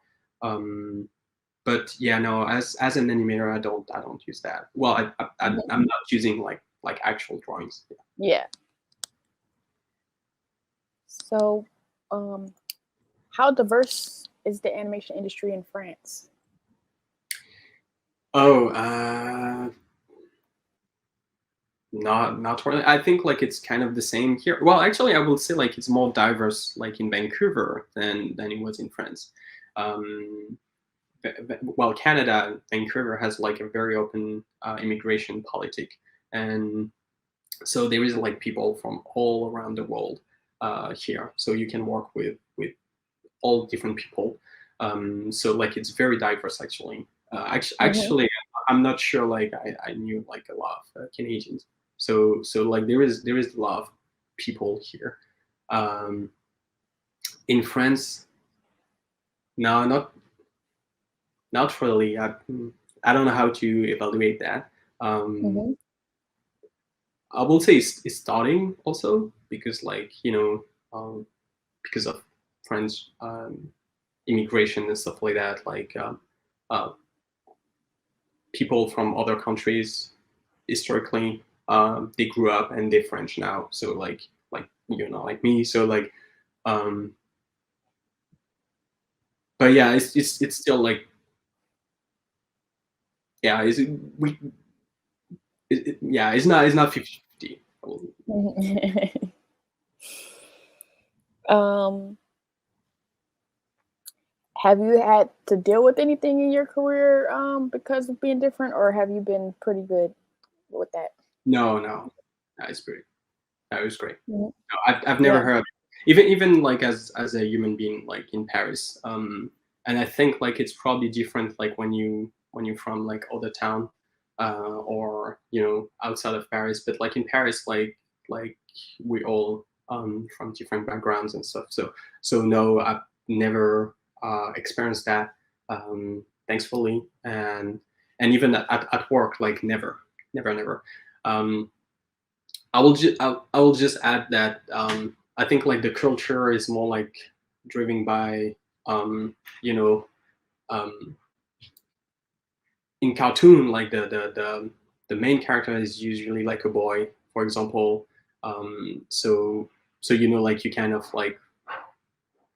But yeah, no, as an animator, I don't use that. Well, I'm not using like actual drawings. Yeah. So, how diverse is the animation industry in France? Oh, not really. I think like it's kind of the same here. Well, actually, I will say like it's more diverse like in Vancouver than it was in France. well, Canada, Vancouver has like a very open immigration politic, and so there is like people from all around the world here, so you can work with all different people. So like it's very diverse actually. Actually, I'm not sure like I knew like a lot of Canadians. So like there is a lot of people here. In France, no, not really. I don't know how to evaluate that. Mhm. I will say it's starting also because like because of French immigration and stuff like that. Like uh, people from other countries historically they grew up and they're French now. So like like me. So like um, but yeah, it's still like yeah, is it we yeah, it's not 50-50. um, have you had to deal with anything in your career because of being different, or have you been pretty good with that? No, it's pretty. That was great. Mhm. No, I've never Yeah. heard even like as a human being like in Paris. And I think like it's probably different like when you're from like other town or outside of Paris. But like in Paris, like we all from different backgrounds and stuff. So no, I've never experienced that thankfully, and even at work like never. Um, I will just add that I think like the culture is more like driven by you know um, in cartoon like the main character is usually like a boy, for example. So like you kind of like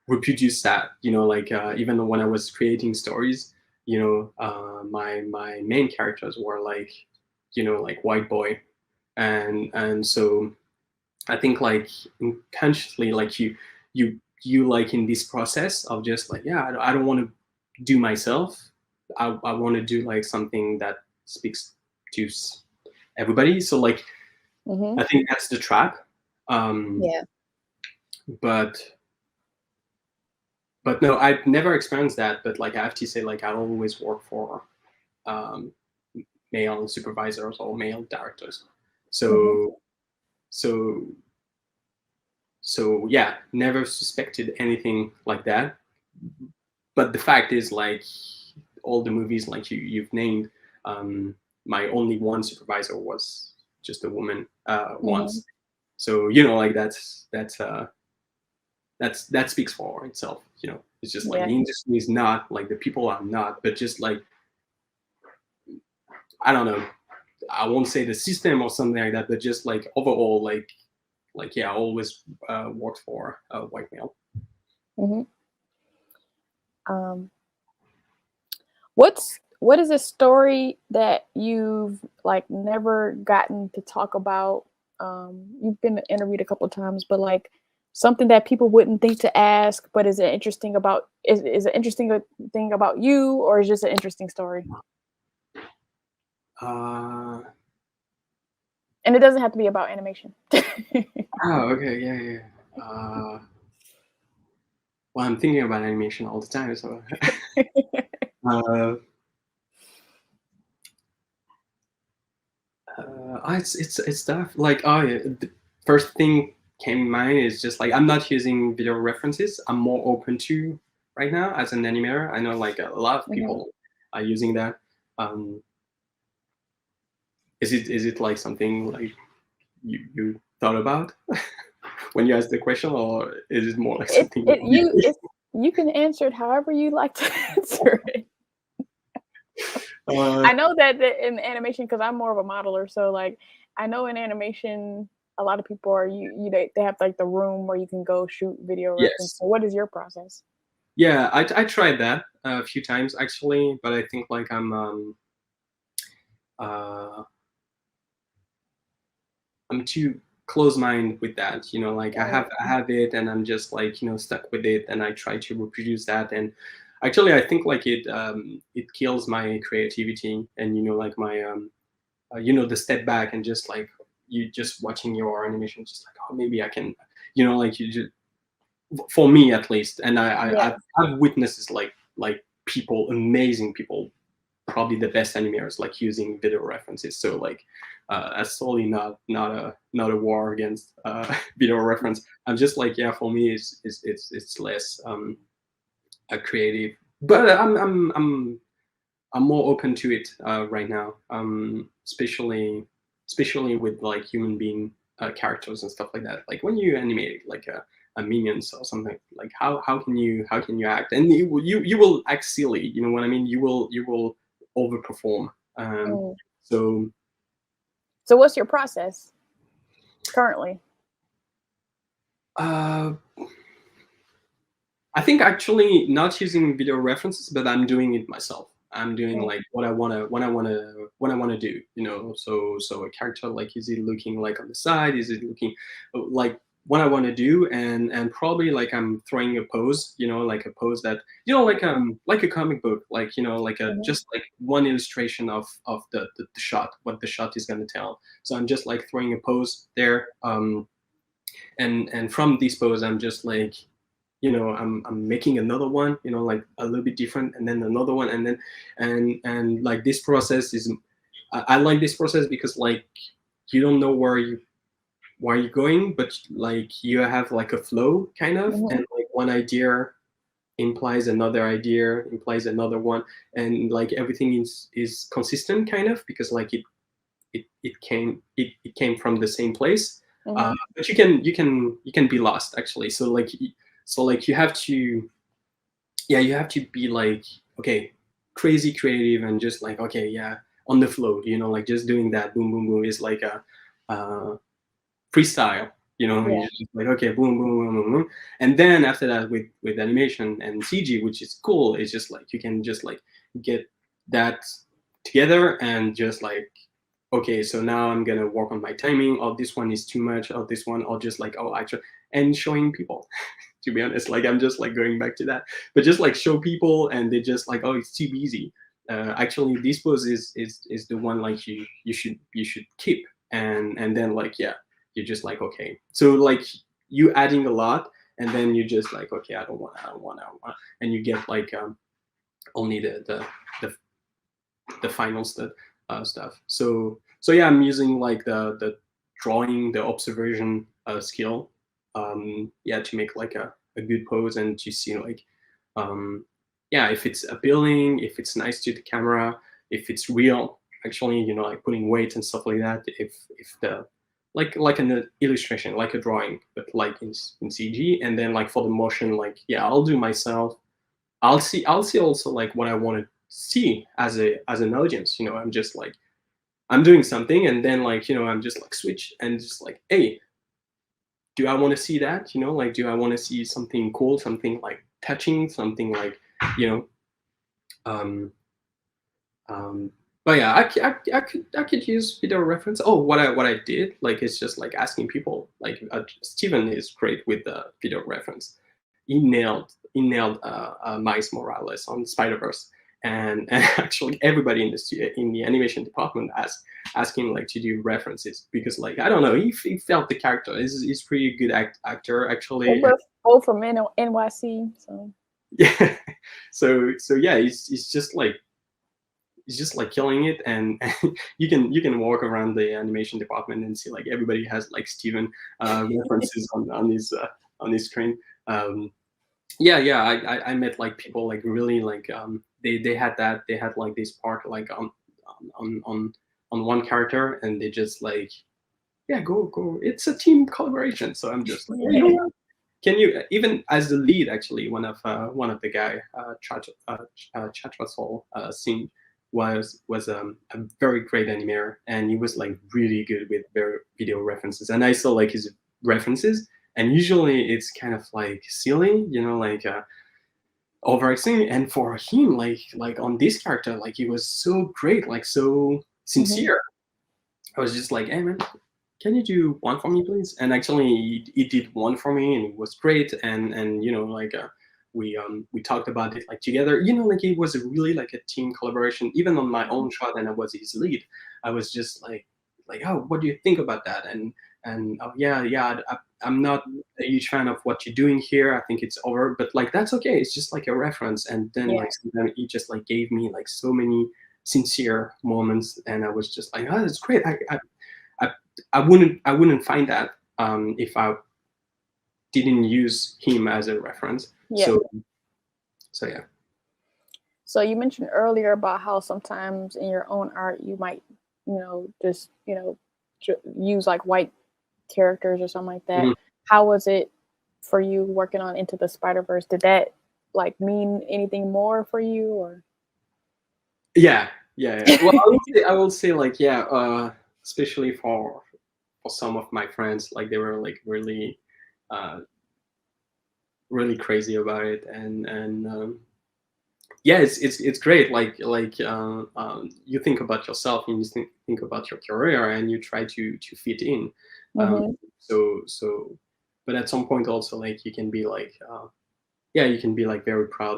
reproduce that, like even when I was creating stories, my main characters were like like white boy, and so I think like unconsciously, like you like in this process of just like yeah, I don't want to do myself. I want to do like something that speaks to everybody. So like Hmm. I think that's the trap. Um, Yeah. but no, I've never experienced that. But like I have to say, like I always work for um, male supervisors or male directors. Hmm. So so yeah, never suspected anything like that. But the fact is, like all the movies like you've named, um, my only one supervisor was just a woman Hmm. once. So like that speaks for itself. It's just like Yeah. the industry is not like the people are not, but just like I don't know. I won't say the system or something like that, but just like overall, like yeah, I always worked for a white male. Hmm. Um, what is a story that you've like never gotten to talk about? You've been interviewed a couple of times, but like something that people wouldn't think to ask, but is it interesting about is an interesting thing about you, or is just an interesting story? Uh, And it doesn't have to be about animation. oh, okay, yeah. Well, I'm thinking about animation all the time, so uh, it's tough. Like, oh yeah, the first thing came in mind is just like I'm not using video references. I'm more open to right now as an animator. I know like a lot of Mhm. people are using that. Um, is it like something like you thought about when you asked the question, or is it more like It something? it you it's you can answer it however you like to answer it. uh, I know that in animation, because I'm more of a modeler, so like I know in animation a lot of people are they have like the room where you can go shoot video reference. yes, So what is your process? yeah, I tried that a few times actually, but I think like uh, I'm too close minded with that. Like I Right. have it and I'm just like stuck with it, and I try to reproduce that, and Actually, I think like it kills my creativity, and like my the step back and just like you just watching your animation, just like, oh, maybe I can, like you just, for me at least, and Yes. I've witnessed like people, amazing people, probably the best animators, like using video references. So like that's totally not a war against video reference. I'm just like, yeah, for me it's less creative, but I'm more open to it right now, especially with like human being characters and stuff like that. Like when you animate like a minions or something, like how can you act, and you will act silly. You know what I mean? You will overperform. Um, Mm. so So what's your process currently? uh, I think actually not using video references, but I'm doing it myself. I'm doing Mm. like what I wanna do. So a character, like, is it looking like on the side? Is it looking like what I want to do? And probably like I'm throwing a pose. Like a pose that like a comic book, like like a Mhm. just like one illustration of the shot, what the shot is gonna tell. So I'm just like throwing a pose there. And from this pose, I'm just like, I'm making another one, like a little bit different, and then another one, and then and like this process is, I like this process because like you don't know where you're going, but like you have like a flow kind of, and Mhm. like one idea implies another idea, implies another one, and like everything is consistent kind of, because like it came from the same place. Mhm. But you can be lost actually. So like you have to, yeah, you have to be like, okay, crazy creative, and just like, okay, yeah, on the flow, like just doing that, boom boom boom, is like a freestyle. Yeah. You're just like, okay, boom boom boom boom boom. And then after that, with animation and CG, which is cool, it's just like you can just like get that together, and just like, okay, so now I'm gonna work on my timing. Oh, this one is too much. Oh, this one, or just like, oh, actually, and showing people. To be honest, like I'm just like going back to that, but just like show people, and they just like, oh, it's too easy. Actually, this pose is the one like you should keep, and then like, yeah, you're just like, okay, so like you adding a lot, and then you just like, okay, I don't want, and you get like only the the final stuff. So yeah, I'm using like the drawing, the observation skill, yeah, to make like a good pose, and to see like, um, yeah, if it's appealing, if it's nice to the camera, if it's real, actually, like putting weight and stuff like that. If the like an illustration, like a drawing, but like in CG, and then like for the motion, like, yeah, I'll do myself. I'll see also like what I want to see as an audience. I'm just like, I'm doing something, and then like, I'm just like switch, and just like, hey, do I want to see that? Like, do I want to see something cool, something like touching, something like, you know um um but yeah, I could use video reference. Oh, what I did, like, it's just like asking people, like, Steven is great with video reference. He nailed Miles Morales on Spider-Verse, and actually everybody in the animation department asked him like to do references, because like, I don't know, he felt the character. He's pretty good actor We're actually. both from NYC, so Yeah. So yeah, he's just like killing it, and you can walk around the animation department and see like everybody has like Steven references on his screen. Um, yeah, I met like people like really like, they had like this part like on on on one character, and they just like, yeah, go, it's a team collaboration. So I'm just like, you know what, can you, even as the lead, actually, one of the guy, Chatrasol Singh, was a very great animator, and he was like really good with video references, and I saw like his references, and usually it's kind of like silly, like overacting, and for him, like on this character, like he was so great, like so mhm. sincere. I was just like, hey man, can you do one for me, please? And actually, he did one for me, and it was great. And like, we talked about it like together. Like it was really like a team collaboration. Even on my own shot, and I was his lead, I was just like, oh, what do you think about that? And oh yeah, I'm not a huge fan of what you're doing here. I think it's over, but like that's okay. It's just like a reference. And then Yeah. like sometimes he just like gave me like so many sincere moments, and I was just like, oh, that's great. I, I wouldn't find that if I didn't use him as a reference. Yeah. So yeah. So you mentioned earlier about how sometimes in your own art you might, just, use like white characters or something like that. Mhm. How was it for you working on Into the Spider-Verse? Did that like mean anything more for you or? Yeah. Well, I will say like, yeah, especially for some of my friends, like they were like really uh really crazy about it. And yeah, it's great. You think about yourself, and you think about your career, and you try to fit in. um Mhm. so but at some point also, like, you can be like, yeah, you can be like very proud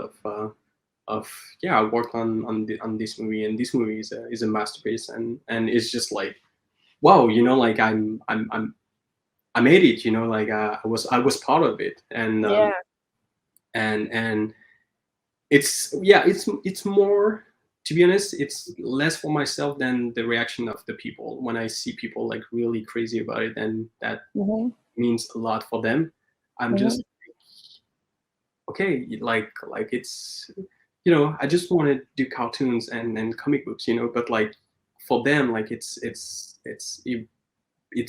of, yeah, I worked on this movie, and this movie is a masterpiece, and it's just like, wow, like I made it, like, I was part of it. Yeah. And it's more, to be honest, it's less for myself than the reaction of the people. When I see people like really crazy about it, and that Mhm. means a lot for them, I'm Mhm. just okay. Like it's, I just want to do cartoons and comic books, but like for them, like it's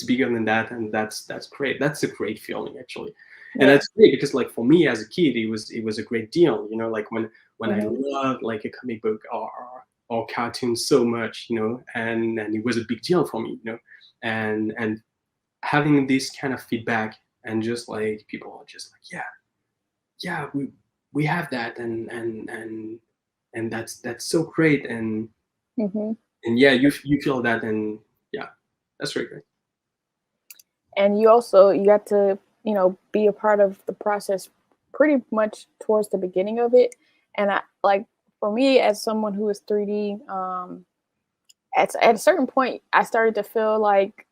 bigger than that, and that's great. That's a great feeling, actually. And Yeah. that's great because, like, for me as a kid, it was a great deal, like when I Mhm. loved like a comic book or cartoon so much, and it was a big deal for me, and having this kind of feedback, and just like people are just like, yeah, we have that, and that's so great. Mhm. And yeah, you feel that, and yeah, that's really great. And you got to, be a part of the process pretty much towards the beginning of it. And I like for me as someone who is 3D, at a certain point I started to feel like,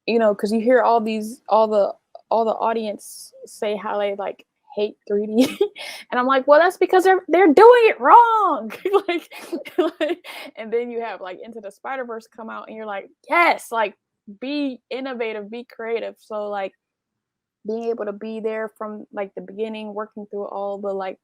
because you hear all the audience say how they like hate 3D, and I'm like, well, that's because they're doing it wrong. And then you have like Into the Spider Verse come out, and you're like, yes, like be innovative, be creative. So like being able to be there from like the beginning, working through all the like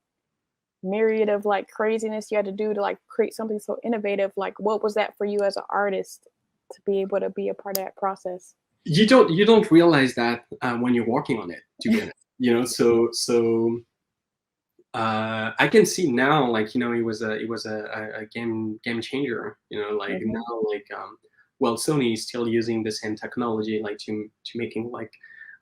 myriad of like craziness you had to do to like create something so innovative. Like, what was that for you as an artist to be able to be a part of that process? You don't realize that when you're working on it, to be honest. I can see now, like, it was a game changer. Like Mhm. now, like, well, Sony is still using the same technology, like, to making like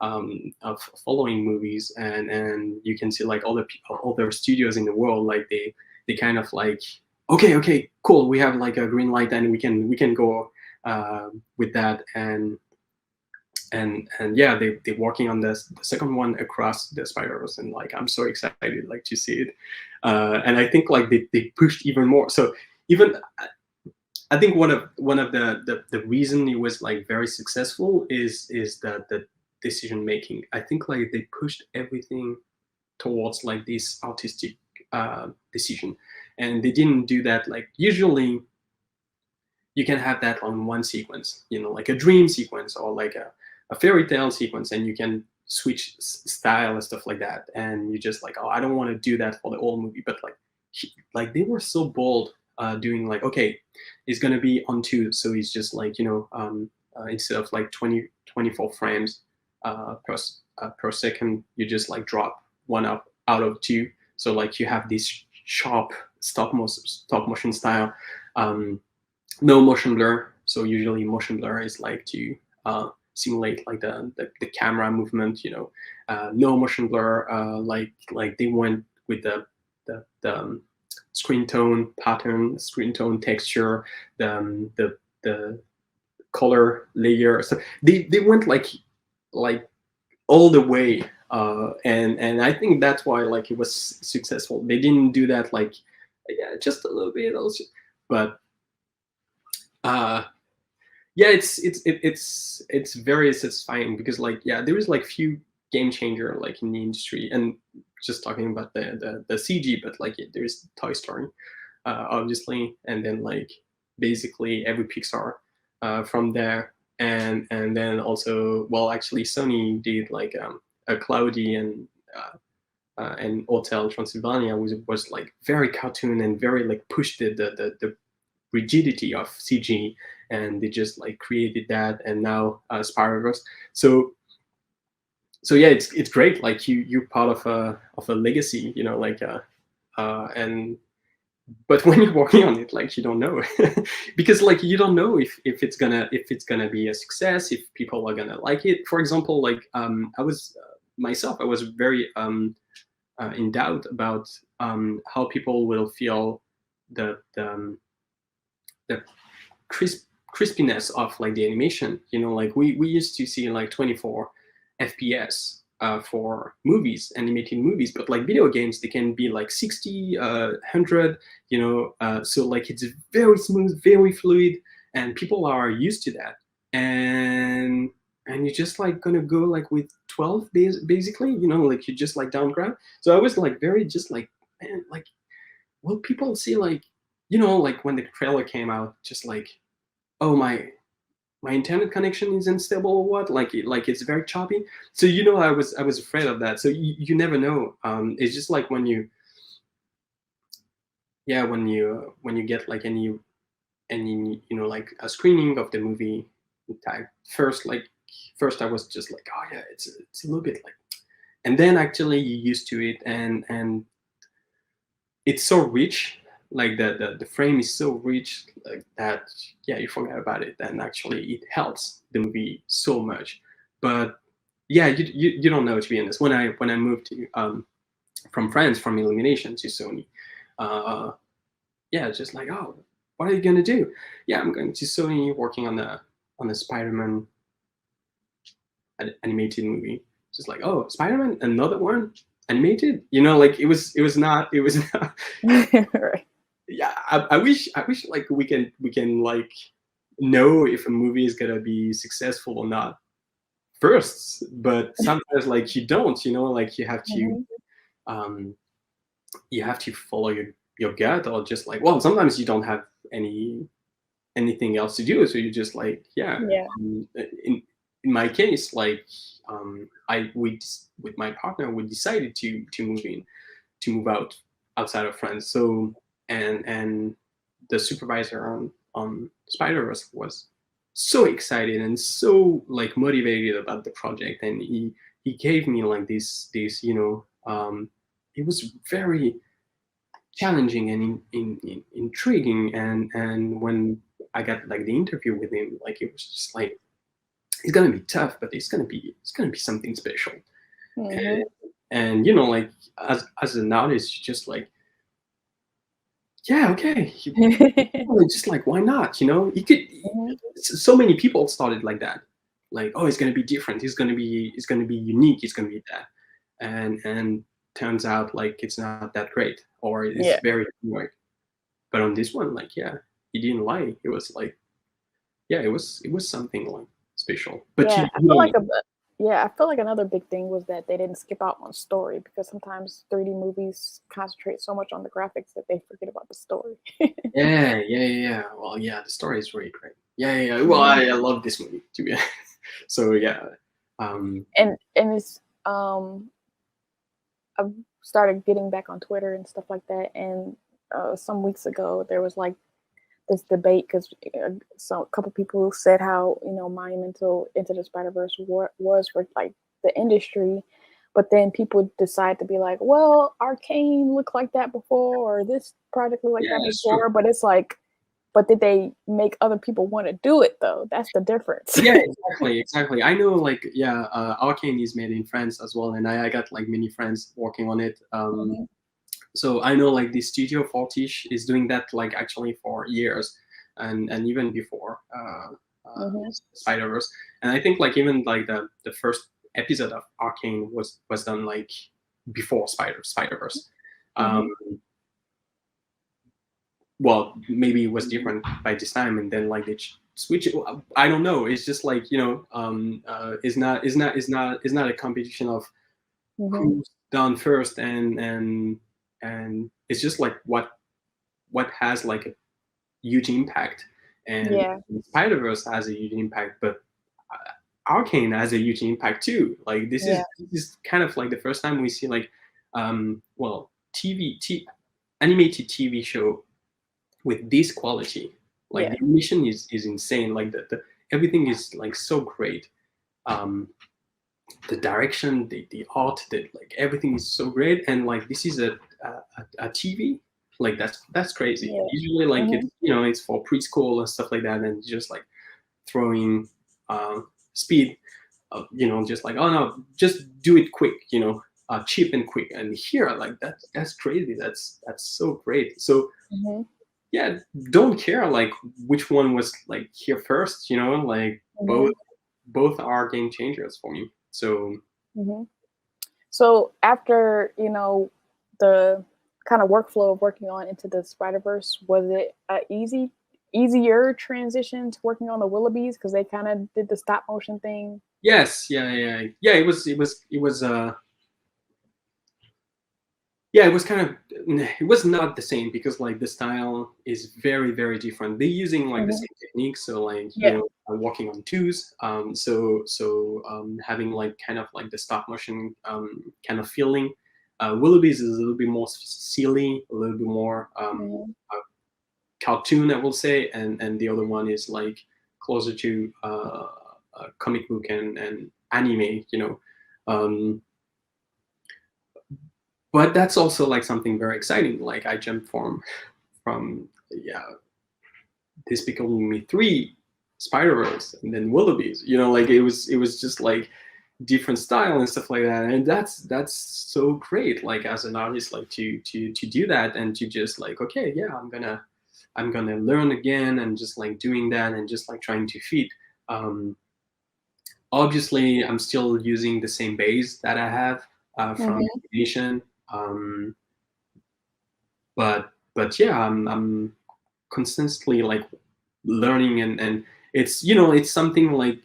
of following movies, and you can see like other studios in the world, like they kind of like, okay, cool, we have like a green light, and we can go with that. And yeah, they're working on the second one, Across the Spirals, and like I'm so excited like to see it. And I think like they pushed even more. So even I think one of the reason it was like very successful is the decision making. I think like they pushed everything towards like this artistic decision, and they didn't do that. Like, usually you can have that on one sequence, like a dream sequence, or like a fairy tale sequence, and you can switch style and stuff like that. And you just like, oh, I don't want to do that for the whole movie. But like, like they were so bold, doing like, okay, it's gonna be on two, so it's just like, instead of like 24 frames per second, you just like drop one up out of two. So like you have this sharp stop motion style. Um, no motion blur. So usually motion blur is like to simulate like the camera movement. No motion blur. Like they went with the screen tone pattern, screen tone texture, the color layer. So they went like all the way And I think that's why like it was successful. They didn't do that like just a little bit also, but yeah, it's very satisfying because like there is like few game changer like in the industry, and just talking about the CG, but like there's Toy Story, obviously, and then like basically every Pixar from there, and then also, well, actually Sony did like a Cloudy and Hotel Transylvania was like very cartoon and very like pushed the rigidity of CG, and they just like created that, and now Spider-Verse. So yeah, it's great. Like you're part of a legacy, you know, like and but when you're working on it, like you don't know because like you don't know if it's gonna be a success, if people are gonna like it. For example, like I was myself, I was very in doubt about how people will feel the crispiness of like the animation. You know, like we used to see like 24 FPS for movies, animated movies, but like video games, they can be like 60, 100. You know, so like it's very smooth, very fluid, and people are used to that. And you're just like gonna go like with 12 basically. You know, like you just like downgrade. So I was like very just like, man, like will people see like, you know, like when the trailer came out, just like, oh my internet connection is unstable or what, like it's very choppy. So you know, I was afraid of that. So you never know. It's just like when you when you get like any you know, like a screening of the movie type first I was just like, oh yeah, it's a little bit like, and then actually you used to it, and it's so rich, like the frame is so rich, like that, yeah, you forget about it, and actually it helps the movie so much. But yeah, you don't know, to be honest. When I moved to from France, from Illumination to Sony, yeah, just like, oh, what are you gonna do? Yeah, I'm going to Sony, working on the Spider-Man animated movie. Just like, oh, Spider-Man, another one animated. You know, like it was not. Right. Yeah, I wish like we can like know if a movie is gonna be successful or not first, but sometimes like you don't, you know, like um you have to follow your gut, or just like, well, sometimes you don't have anything else to do, so you just like, yeah. Yeah. In my case, like with my partner, we decided to move outside of France. So and the supervisor on Spider-Verse was so excited and so like motivated about the project, and he gave me like this, you know, it was very challenging and intriguing. And when I got like the interview with him, like it was just like, it's gonna be tough, but it's gonna be something special. Mm-hmm. And you know, like as an artist, you just like, yeah, okay, just like, why not? You know, you could. Hmm. So many people started like that, like, oh, it's gonna be different. It's gonna be unique. It's gonna be that, and turns out like it's not that great, or it's Yeah. very like. But on this one, like, yeah, he didn't lie. It was like, yeah, it was something like special. But Yeah. you don't know. I feel like another big thing was that they didn't skip out on story, because sometimes 3D movies concentrate so much on the graphics that they forget about the story. Yeah. Well, yeah, the story is really great. Yeah. Well, Mhm. I love this movie, to be honest. So yeah, um, And it's I've started getting back on Twitter and stuff like that, and some weeks ago there was like this debate, because so a couple people who said how, you know, monumental Into the Spider-Verse was for like the industry, but then people decide to be like, well, Arcane looked like that before, or this project looked like yeah, that it's true. before, but it's like, but did they make other people want to do it though? That's the difference. Yeah, exactly. I know, like, yeah, Arcane is made in France as well, and I got like many friends working on it. Mhm. So I know like the Studio Fortiche is doing that like actually for years, and even before Mhm. Spider Verse. And I think like even like the first episode of Arcane was done like before Spider-Verse. Well, maybe it was different by this time, and then like they switch it. I don't know. It's just like, it's not a competition of who's done first, and it's just like what has like a huge impact. And Yeah. Spider-Verse has a huge impact, but Arcane has a huge impact too. Like this is kind of like the first time we see like well, animated TV show with this quality. Like the animation is insane. Like the everything is like so great. The direction, the art, like everything is so great. And like this is a TV. Like that's crazy. Yeah. Usually like it's, it's for preschool and stuff like that, and just like throwing speed, just like, oh no, just do it quick, cheap and quick. And here, like that's crazy. That's so great. So yeah, don't care like which one was like here first, like both are game changers for me. So so after the kind of workflow of working on Into the Spider-Verse, was it a easier transition to working on the Willoughbys because they kind of did the stop motion thing? Yes, yeah. It was yeah, it was kind of, it was not the same because like the style is very, very different. They're using like the same technique. So like, walking on twos. Having like kind of like the stop motion kind of feeling. Willoughbys is a little bit more silly, a little bit more cartoon, I will say. And the other one is like closer to comic book and anime, but that's also like something very exciting. Like I jumped from Despicable Me 3, Spider-Verse, and then Willoughbys. Like it was just like different style and stuff like that. And that's so great. Like as an artist, like to do that and to just like, okay, yeah, I'm gonna learn again and just like doing that and just like trying to fit. Obviously, I'm still using the same base that I have from animation. But yeah, I'm constantly like learning and it's it's something like,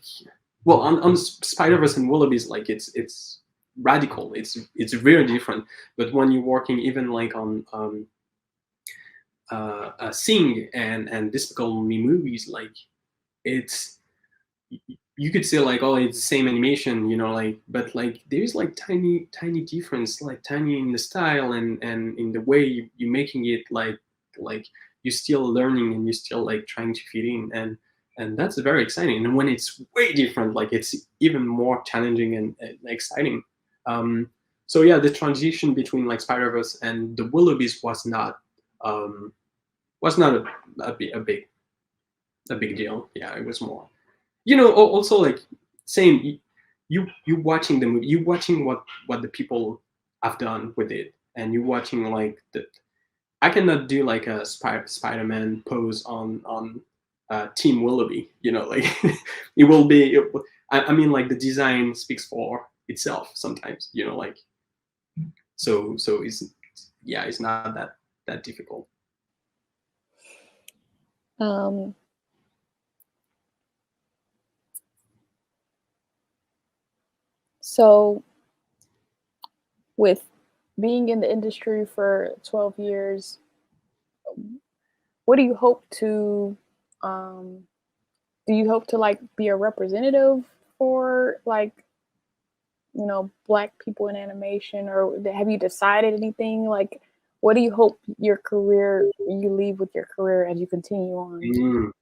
well, on Spider-Verse and Willoughbys, like it's radical, it's very different. But when you're working even like on Sing and Despicable Me movies, like it's, you could say like, oh, it's the same animation, like, but like there's like tiny difference, like tiny in the style and in the way you're making it, like you're still learning and you're still like trying to fit in, and that's very exciting. And when it's way different, like it's even more challenging and exciting. So yeah, the transition between like Spider-Verse and the Willoughbys was not a big deal. Yeah, it was more, also like same, you watching the movie, you watching what the people have done with it, and you watching like I cannot do like a Spider-Man pose on Team Willoughby, like it will be, I mean like the design speaks for itself sometimes, like, so it's not that difficult. So with being in the industry for 12 years, what do you hope to do you hope to like be a representative for like Black people in animation, or have you decided anything? Like, what do you hope you leave with your career as you continue on?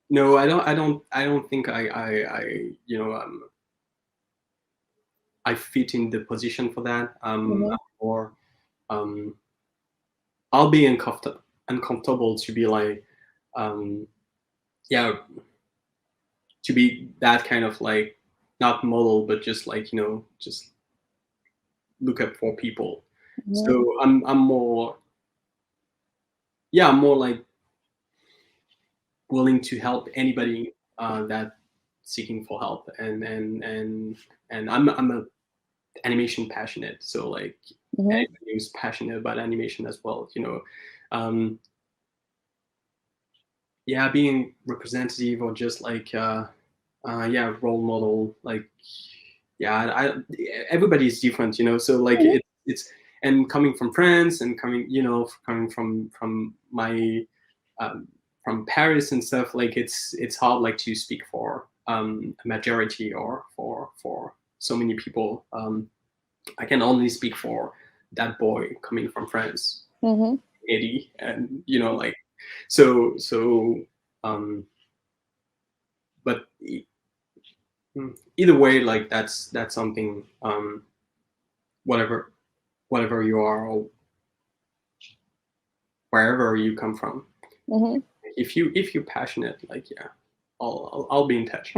No, I don't think I fit in the position for that. Or I'll be uncomfortable to be like, yeah, to be that kind of like, not model, but just like, just look up for people. So I'm more, I'm more like willing to help anybody that seeking for help, and I'm a animation passionate, so like anybody who's passionate about animation as well, yeah, being representative or just like yeah, role model, like yeah, everybody's different, so like it's and coming from France and coming from my from Paris and stuff, like it's hard like to speak for a majority or for so many people. I can only speak for that boy coming from France, Eddy, and like so but either way, like that's something, whatever you are or wherever you come from, if you're passionate, like yeah, I'll be in touch.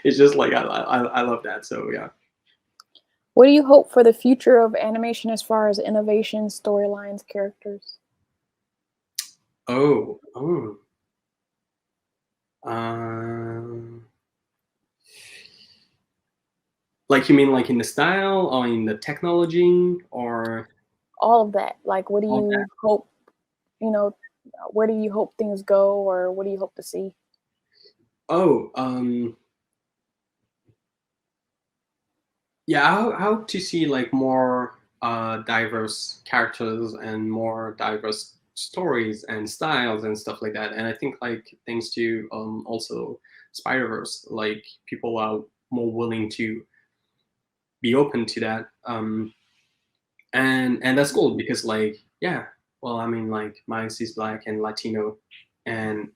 It's just like I love that, so yeah. What do you hope for the future of animation as far as innovation, storylines, characters? Oh. Like you mean like in the style or in the technology or All of that. Like, what do all you that? hope, you know, where do you hope things go, or what do you hope to see? Oh, yeah, I hope to see like more diverse characters and more diverse stories and styles and stuff like that. And I think like thanks to also Spider-Verse, like people are more willing to be open to that. And that's cool because like yeah, well, I mean like Miles is black and Latino, and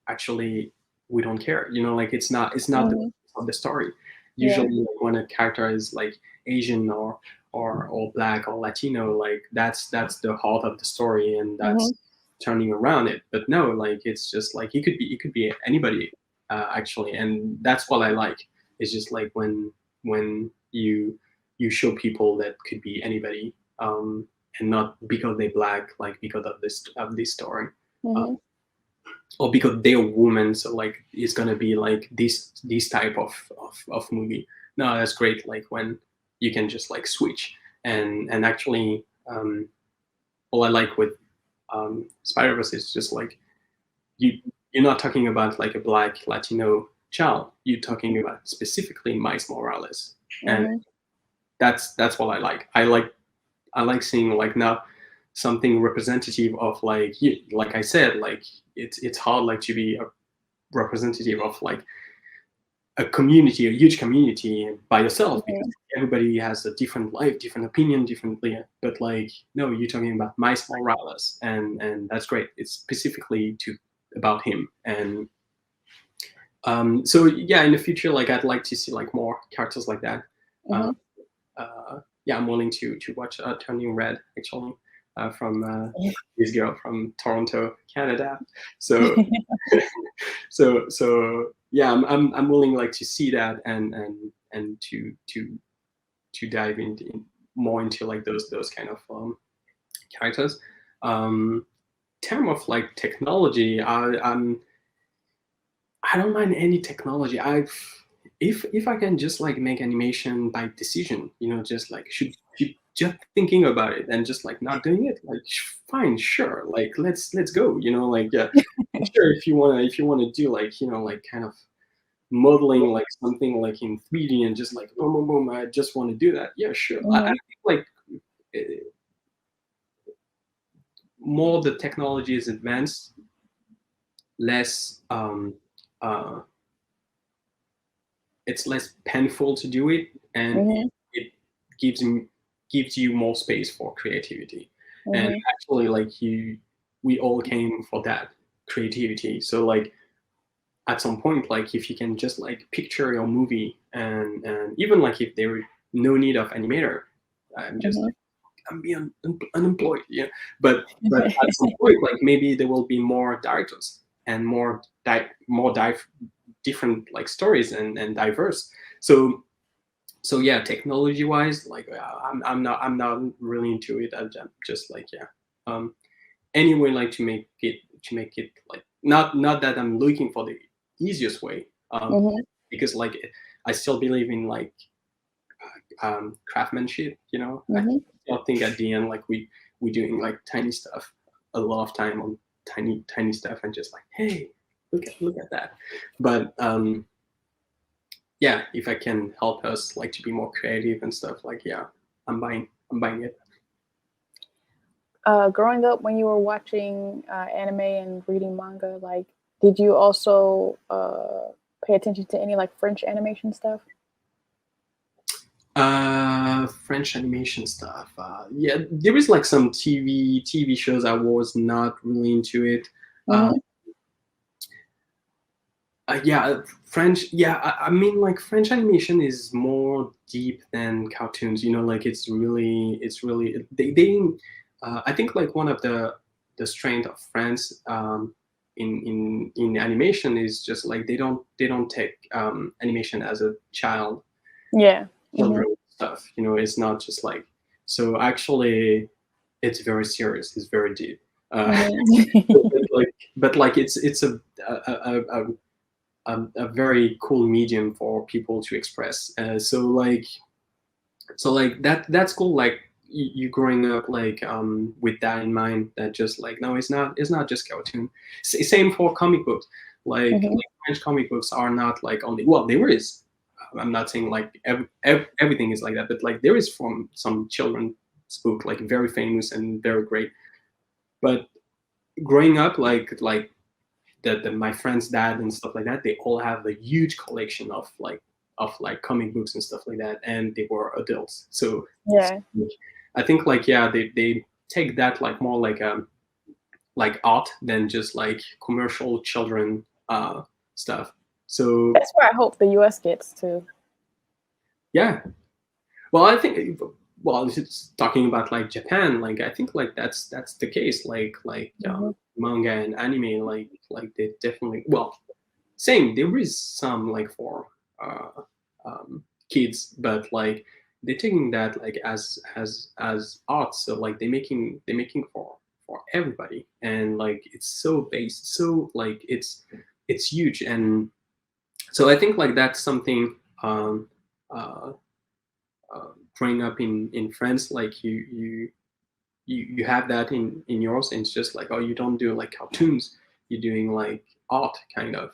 actually we don't care, like it's not of the story. Yeah. Usually like, when a character is like Asian or black or Latino, like that's the heart of the story, and that's turning around it. But no, like it's just like it could be anybody, actually, and that's what I like. It's just like when you show people that could be anybody, and not because they black, like because of this story, or because they're women, so like it's gonna be like this type of movie. No, that's great, like when you can just like switch, and actually, all I like with Spider-Verse is just like you're not talking about like a black Latino child, you're talking about specifically Miles Morales, and that's what I like. I like seeing like now something representative of like like I said, like it's hard like to be a representative of like a community, a huge community by yourself, because everybody has a different life, different opinion, differently. But like no, you're talking about Miles Morales, and that's great. It's specifically about him, and so yeah, in the future, like I'd like to see like more characters like that. Yeah, I'm willing to watch Turning Red, actually, from this girl from Toronto, Canada. So so yeah, I'm willing like to see that, and to dive more into like those kind of characters. Term of like technology, I don't mind any technology. If I can just like make animation by decision, just like should just thinking about it and just like not doing it, like fine, sure, like let's go, like yeah, sure, if you wanna do like like kind of modeling like something like in 3D and just like boom boom boom, I just want to do that. Yeah, sure. I think like eh, more the technology is advanced, less it's less painful to do it, and it gives you more space for creativity. And actually, like we all came for that creativity. So like at some point, like if you can just like picture your movie, and even like if there is no need of animator, I'm just like I'm being unemployed, yeah. But at some point, like maybe there will be more directors and more different like stories and diverse. So yeah, technology wise, like I'm not really into it. I'm just like yeah, anyway, like to make it like not that I'm looking for the easiest way, because like I still believe in like craftsmanship. I still think at the end like we doing like tiny stuff, a lot of time on tiny stuff, and just like, hey, look at that. But yeah, if I can help us like to be more creative and stuff, like, yeah, I'm buying it. Growing up, when you were watching anime and reading manga, like, did you also pay attention to any like French animation stuff? French animation stuff. Yeah, there is like some TV shows. I was not really into it. Yeah, French. Yeah, I mean, like French animation is more deep than cartoons. Like it's really they. I think like one of the strength of France in animation is just like they don't take animation as a children stuff. It's not just like, so actually it's very serious. It's very deep. But like it's a very cool medium for people to express. So like that's cool. Like you growing up like with that in mind, that just like, no, it's not just cartoon. Same for comic books. Like French comic books are not like only, well, there is. I'm not saying like everything is like that, but like there is from some children's book like very famous and very great. But growing up, like my friend's dad and stuff like that, they all have a huge collection of comic books and stuff like that, and they were adults. So Yeah. I think like, yeah, they take that like more like art than just like commercial children stuff. So That's what I hope the US gets too. yeah, well, I think, well, it's talking about like Japan, like I think like that's the case. Like manga and anime, like they definitely, well, same. There is some like for kids, but like they're taking that like as art. So like they're making for everybody, and like it's so based, so like it's huge. And so I think like that's something uh, growing up in France, like you have that in yours, and it's just like, oh, you don't do like cartoons, you're doing like art kind of.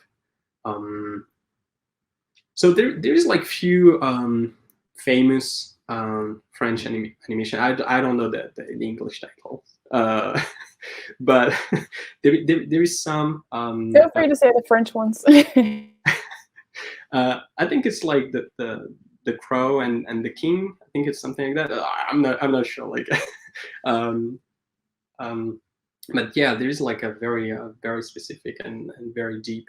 So there's like few famous French animation. I don't know the English title, but there is some. Feel free to say the French ones. I think it's like the Crow and the King. I think it's something like that. I'm not sure. Like, but yeah, there is like a very specific and very deep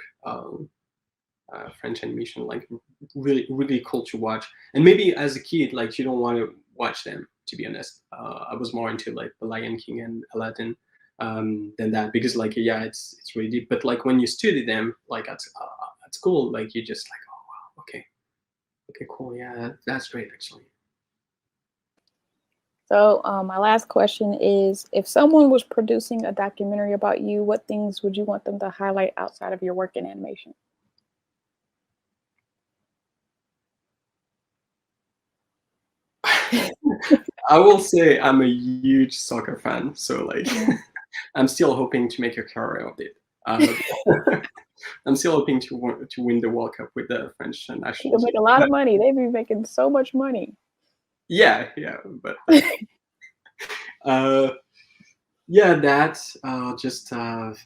French animation, like really cool to watch. And maybe as a kid, like you don't want to watch them. To be honest, I was more into like The Lion King and Aladdin than that, because like, yeah, it's really deep. But like when you study them, like at school, like you just like, oh wow, okay, cool, yeah, that's great actually. So my last question is, if someone was producing a documentary about you, what things would you want them to highlight outside of your work in animation? I will say I'm a huge soccer fan, so like I'm still hoping to make a career of it. I'm still hoping to win the World Cup with the French national You'll team. make a lot of money. They'd be making so much money. Yeah, but yeah, that's just about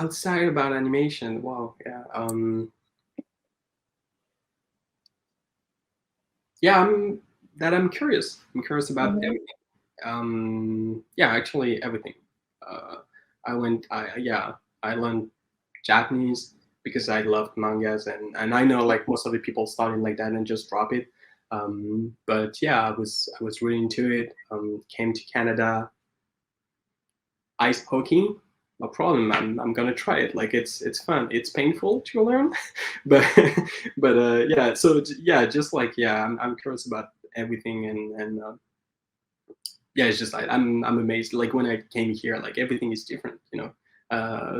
outside about animation. Wow, yeah. Yeah, I'm curious. I'm curious about everything. Yeah, actually everything. Uh, I learned Japanese because I loved mangas, and I know like most of the people starting like that and just drop it. But yeah, I was really into it. Came to Canada. Ice hockey, no problem. I'm gonna try it. Like it's fun. It's painful to learn, but yeah. So yeah, just like, yeah, I'm curious about everything, and yeah, it's just like I'm amazed. Like when I came here, like everything is different.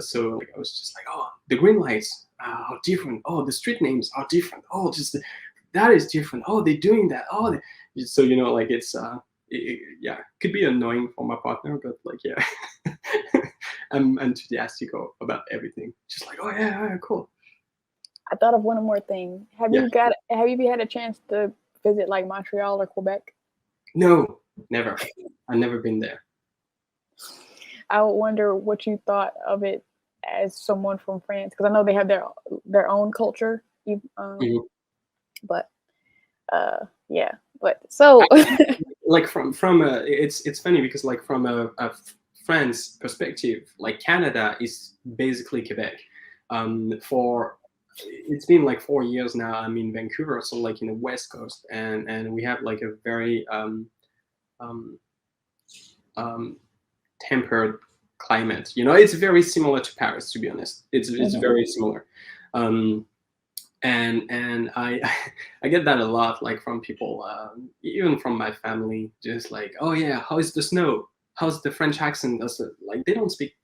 So like I was just like, oh, the green lights are different. Oh, the street names are different. Oh, just that is different. Oh, they're doing that. Oh, so you know, like it's yeah, could be annoying for my partner, but like yeah, I'm enthusiastic about everything. Just like, oh yeah, cool. I thought of one more thing. Have Yeah. you had a chance to visit like Montreal or Quebec? No, never. I've never been there. I wonder what you thought of it as someone from France, because I know they have their own culture. Mhm. But yeah. But so Like from it's funny because like from a France perspective, like Canada is basically Quebec. For it's been like 4 years now. I'm in Vancouver, so like in the West Coast, and we have like a very um, um, tempered climate. You know, it's very similar to Paris, to be honest. It's Mhm. very similar. Um, and I I get that a lot, like from people, even from my family, just like, oh yeah, how is the snow? How's the French accent? Does it, like they don't speak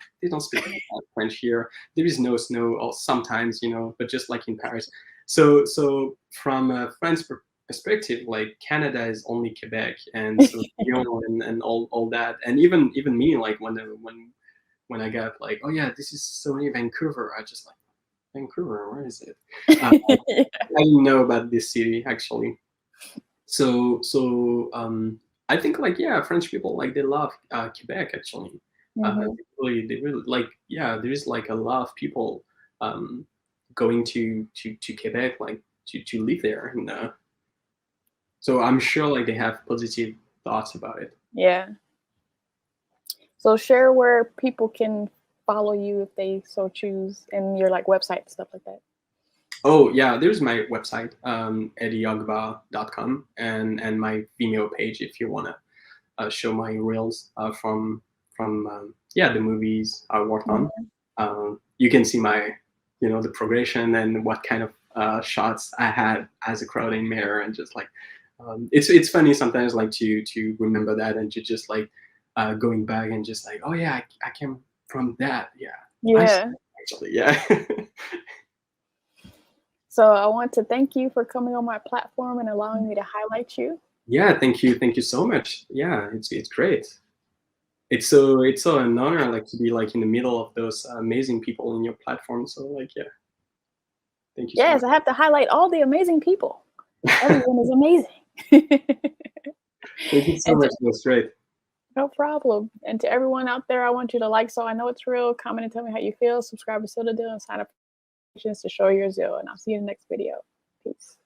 French here. There is no snow, or sometimes, you know, but just like in Paris. So from a French perspective, like Canada is only Quebec, and so Lyon and all that, and even me, like when I got like, oh yeah, this is so near Vancouver, I just like, Vancouver, where is it? I didn't know about this city actually. So I think like yeah, French people like they love Quebec actually. Mhm. They really like yeah. There is like a lot of people um, going to Quebec like to live there, and so I'm sure like they have positive thoughts about it. Yeah. So share where people can follow you if they so choose, and your like website and stuff like that. Oh yeah, there's my website, eddyokba.com, and my Vimeo page if you wanna show my reels from yeah, the movies I worked on. Mhm. You can see my the progression and what kind of shots I had as a crowd animator, and just like it's funny sometimes like to remember that and to just like going back and just like, oh yeah, I came from that. Yeah, I see, Yeah. actually, yeah. So I want to thank you for coming on my platform and allowing me to highlight you. Yeah, thank you so much. Yeah, it's great. It's so an honor like to be like in the middle of those amazing people in your platform. So like yeah, thank you so much. Yes, I have to highlight all the amazing people. Everyone is amazing. Thank you so And much. to That was great. no problem. And to everyone out there, I want you to like So I Know It's Real, comment and tell me how you feel, subscribe to Seal the Deal, and sign up for to show your zeal. And I'll see you in the next video. Peace.